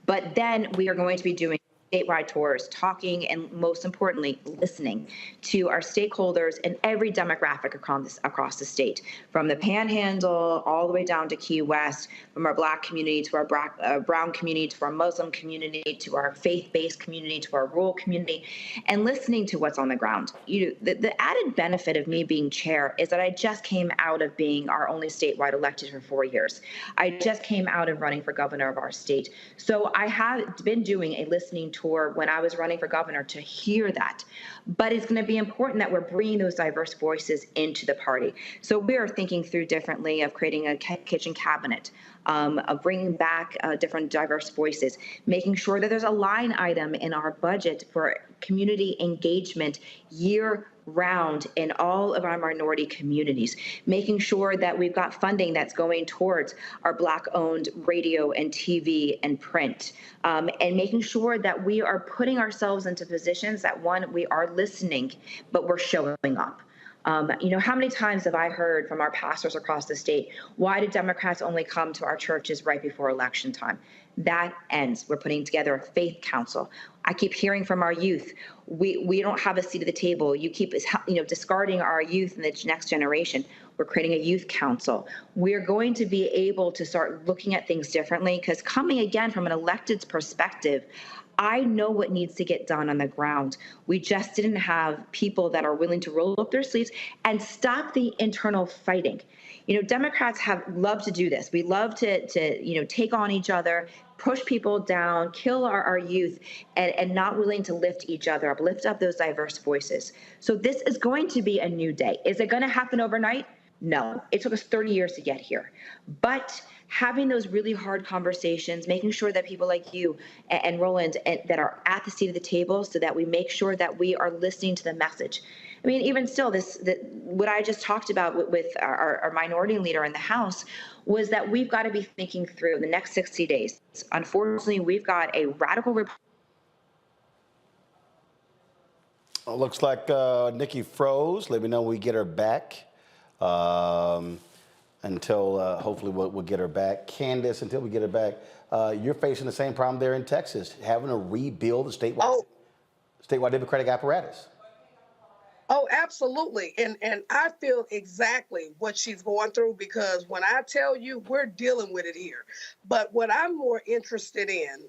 But then we are going to be doing statewide tours, talking and most importantly, listening to our stakeholders in every demographic across the state, from the Panhandle all the way down to Key West, from our Black community to our brown community to our Muslim community to our faith-based community to our rural community, and listening to what's on the ground. The added benefit of me being chair is that I just came out of being our only statewide elected for 4 years. I just came out of running for governor of our state. So I have been doing a listening tour when I was running for governor to hear that. But it's going to be important that we're bringing those diverse voices into the party. So we are thinking through differently of creating a kitchen cabinet, of bringing back different diverse voices, making sure that there's a line item in our budget for community engagement year-round in all of our minority communities, making sure that we've got funding that's going towards our Black-owned radio and TV and print, and making sure that we are putting ourselves into positions that, one, we are listening, but we're showing up. How many times have I heard from our pastors across the state, why do Democrats only come to our churches right before election time? That ends. We're putting together a faith council. I keep hearing from our youth, we don't have a seat at the table. You keep discarding our youth and the next generation. We're creating a youth council. We're going to be able to start looking at things differently, because coming again from an elected's perspective, I know what needs to get done on the ground. We just didn't have people that are willing to roll up their sleeves and stop the internal fighting. Democrats have loved to do this. We love to take on each other, push people down, kill our youth, and not willing to lift each other up, lift up those diverse voices. So this is going to be a new day. Is it going to happen overnight? No. It took us 30 years to get here. But having those really hard conversations, making sure that people like you and Roland that are at the seat of the table, so that we make sure that we are listening to the message. I mean, even still, what I just talked about with our minority leader in the House was that we've got to be thinking through the next 60 days. Unfortunately, we've got a radical looks like Nikki froze. Let me know when we get her back. Until hopefully we'll get her back. Candace, until we get her back, you're facing the same problem there in Texas, having to rebuild the statewide Democratic apparatus. Oh, absolutely. And I feel exactly what she's going through, because when I tell you, we're dealing with it here. But what I'm more interested in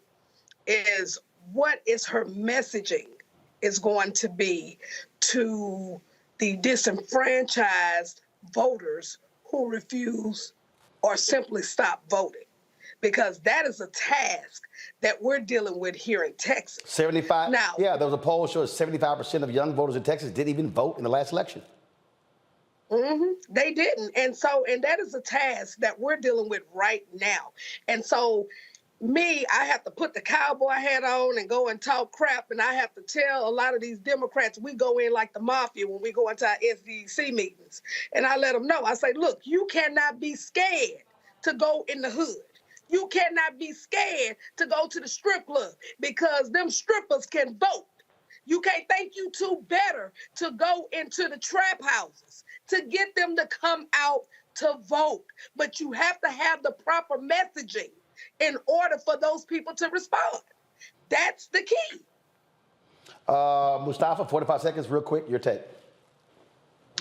is what is her messaging is going to be to the disenfranchised voters who refuse or simply stop voting, because that is a task that we're dealing with here in Texas. 75. Now, yeah, there was a poll that shows 75% of young voters in Texas didn't even vote in the last election. They didn't. And that is a task that we're dealing with right now. And so I have to put the cowboy hat on and go and talk crap. And I have to tell a lot of these Democrats, we go in like the mafia when we go into our SDC meetings. And I let them know, I say, look, you cannot be scared to go in the hood. You cannot be scared to go to the strip club, because them strippers can vote. You can't think you two better to go into the trap houses to get them to come out to vote. But you have to have the proper messaging in order for those people to respond. That's the key. Mustafa, 45 seconds, real quick, your take.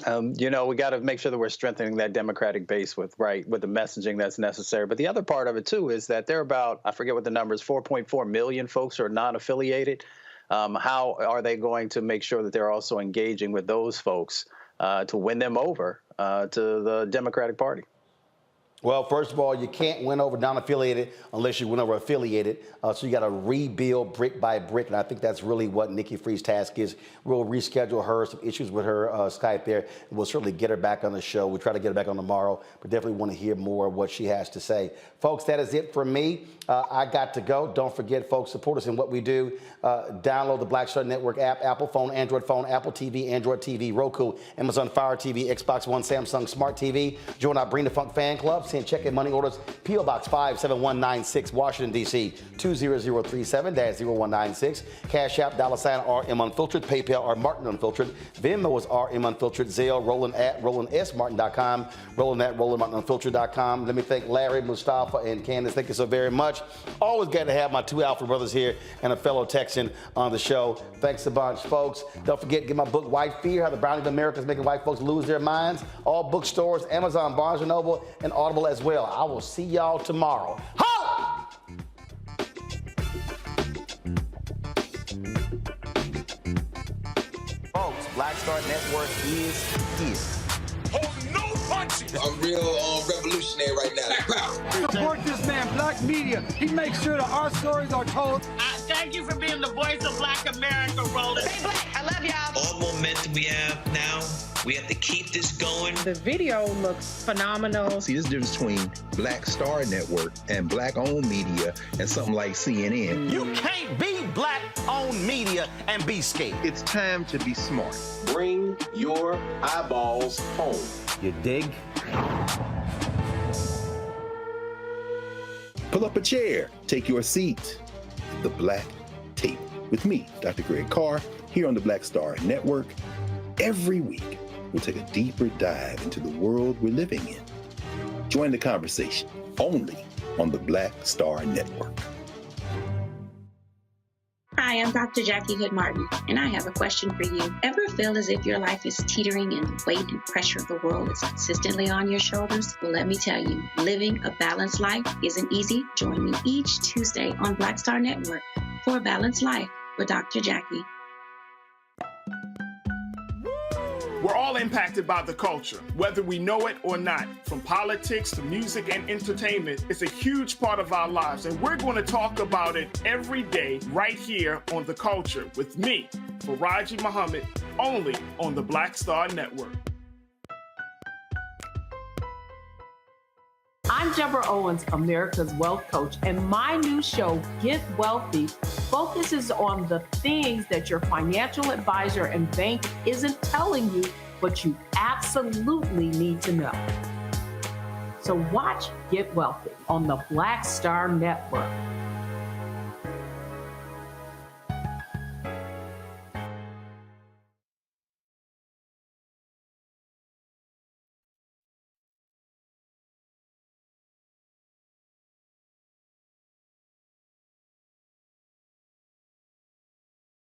We got to make sure that we're strengthening that Democratic base with the messaging that's necessary. But the other part of it, too, is that there are about, I forget what the number is, 4.4 million folks who are non-affiliated. How are they going to make sure that they're also engaging with those folks to win them over to the Democratic Party? Well, first of all, you can't win over non-affiliated unless you win over affiliated. So you got to rebuild brick by brick. And I think that's really what Nikki Fried's task is. We'll reschedule her, some issues with her Skype there. We'll certainly get her back on the show. We'll try to get her back on tomorrow, but definitely want to hear more of what she has to say. Folks, that is it for me. I got to go. Don't forget, folks, support us in what we do. Download the Black Star Network app, Apple phone, Android phone, Apple TV, Android TV, Roku, Amazon Fire TV, Xbox One, Samsung Smart TV. Join our Bring the Funk fan club. Send check and money orders. P.O. Box 57196, Washington, D.C. 20037-0196. Cash App, $RM Unfiltered. PayPal, R Martin Unfiltered. Venmo is RM Unfiltered. Zelle, Roland at RolandSMartin.com. Roland at RolandMartinUnfiltered.com. Let me thank Larry, Mustafa, and Candace. Thank you so very much. Always glad to have my two Alpha brothers here and a fellow Texan on the show. Thanks a bunch, folks. Don't forget, get my book, White Fear, How the Browning of America is Making White Folks Lose Their Minds. All bookstores, Amazon, Barnes & Noble, and Audible as well. I will see y'all tomorrow. Ho! Folks, Black Star Network is here. I'm real revolutionary right now. Support this man, Black Media. He makes sure that our stories are told. Thank you for being the voice of Black America, Roland. Stay black. I love y'all. All momentum we have now, we have to keep this going. The video looks phenomenal. See, there's a difference between Black Star Network and Black-owned media and something like CNN. You can't be Black-owned media and be scared. It's time to be smart. Bring your eyeballs home. You dig? Pull up a chair, take your seat. The Black Table with me, Dr. Greg Carr, here on the Black Star Network, every week we'll take a deeper dive into the world we're living in. Join the conversation only on the Black Star Network. Hi, I'm Dr. Jackie Hood Martin, and I have a question for you. Ever feel as if your life is teetering and the weight and pressure of the world is consistently on your shoulders? Well, let me tell you, living a balanced life isn't easy. Join me each Tuesday on Black Star Network for A Balanced Life with Dr. Jackie. We're all impacted by the culture, whether we know it or not. From politics to music and entertainment, it's a huge part of our lives, and we're going to talk about it every day right here on The Culture with me, Faraji Muhammad, only on the Black Star Network. I'm Deborah Owens, America's Wealth Coach, and my new show, Get Wealthy, focuses on the things that your financial advisor and bank isn't telling you, but you absolutely need to know. So watch Get Wealthy on the Black Star Network.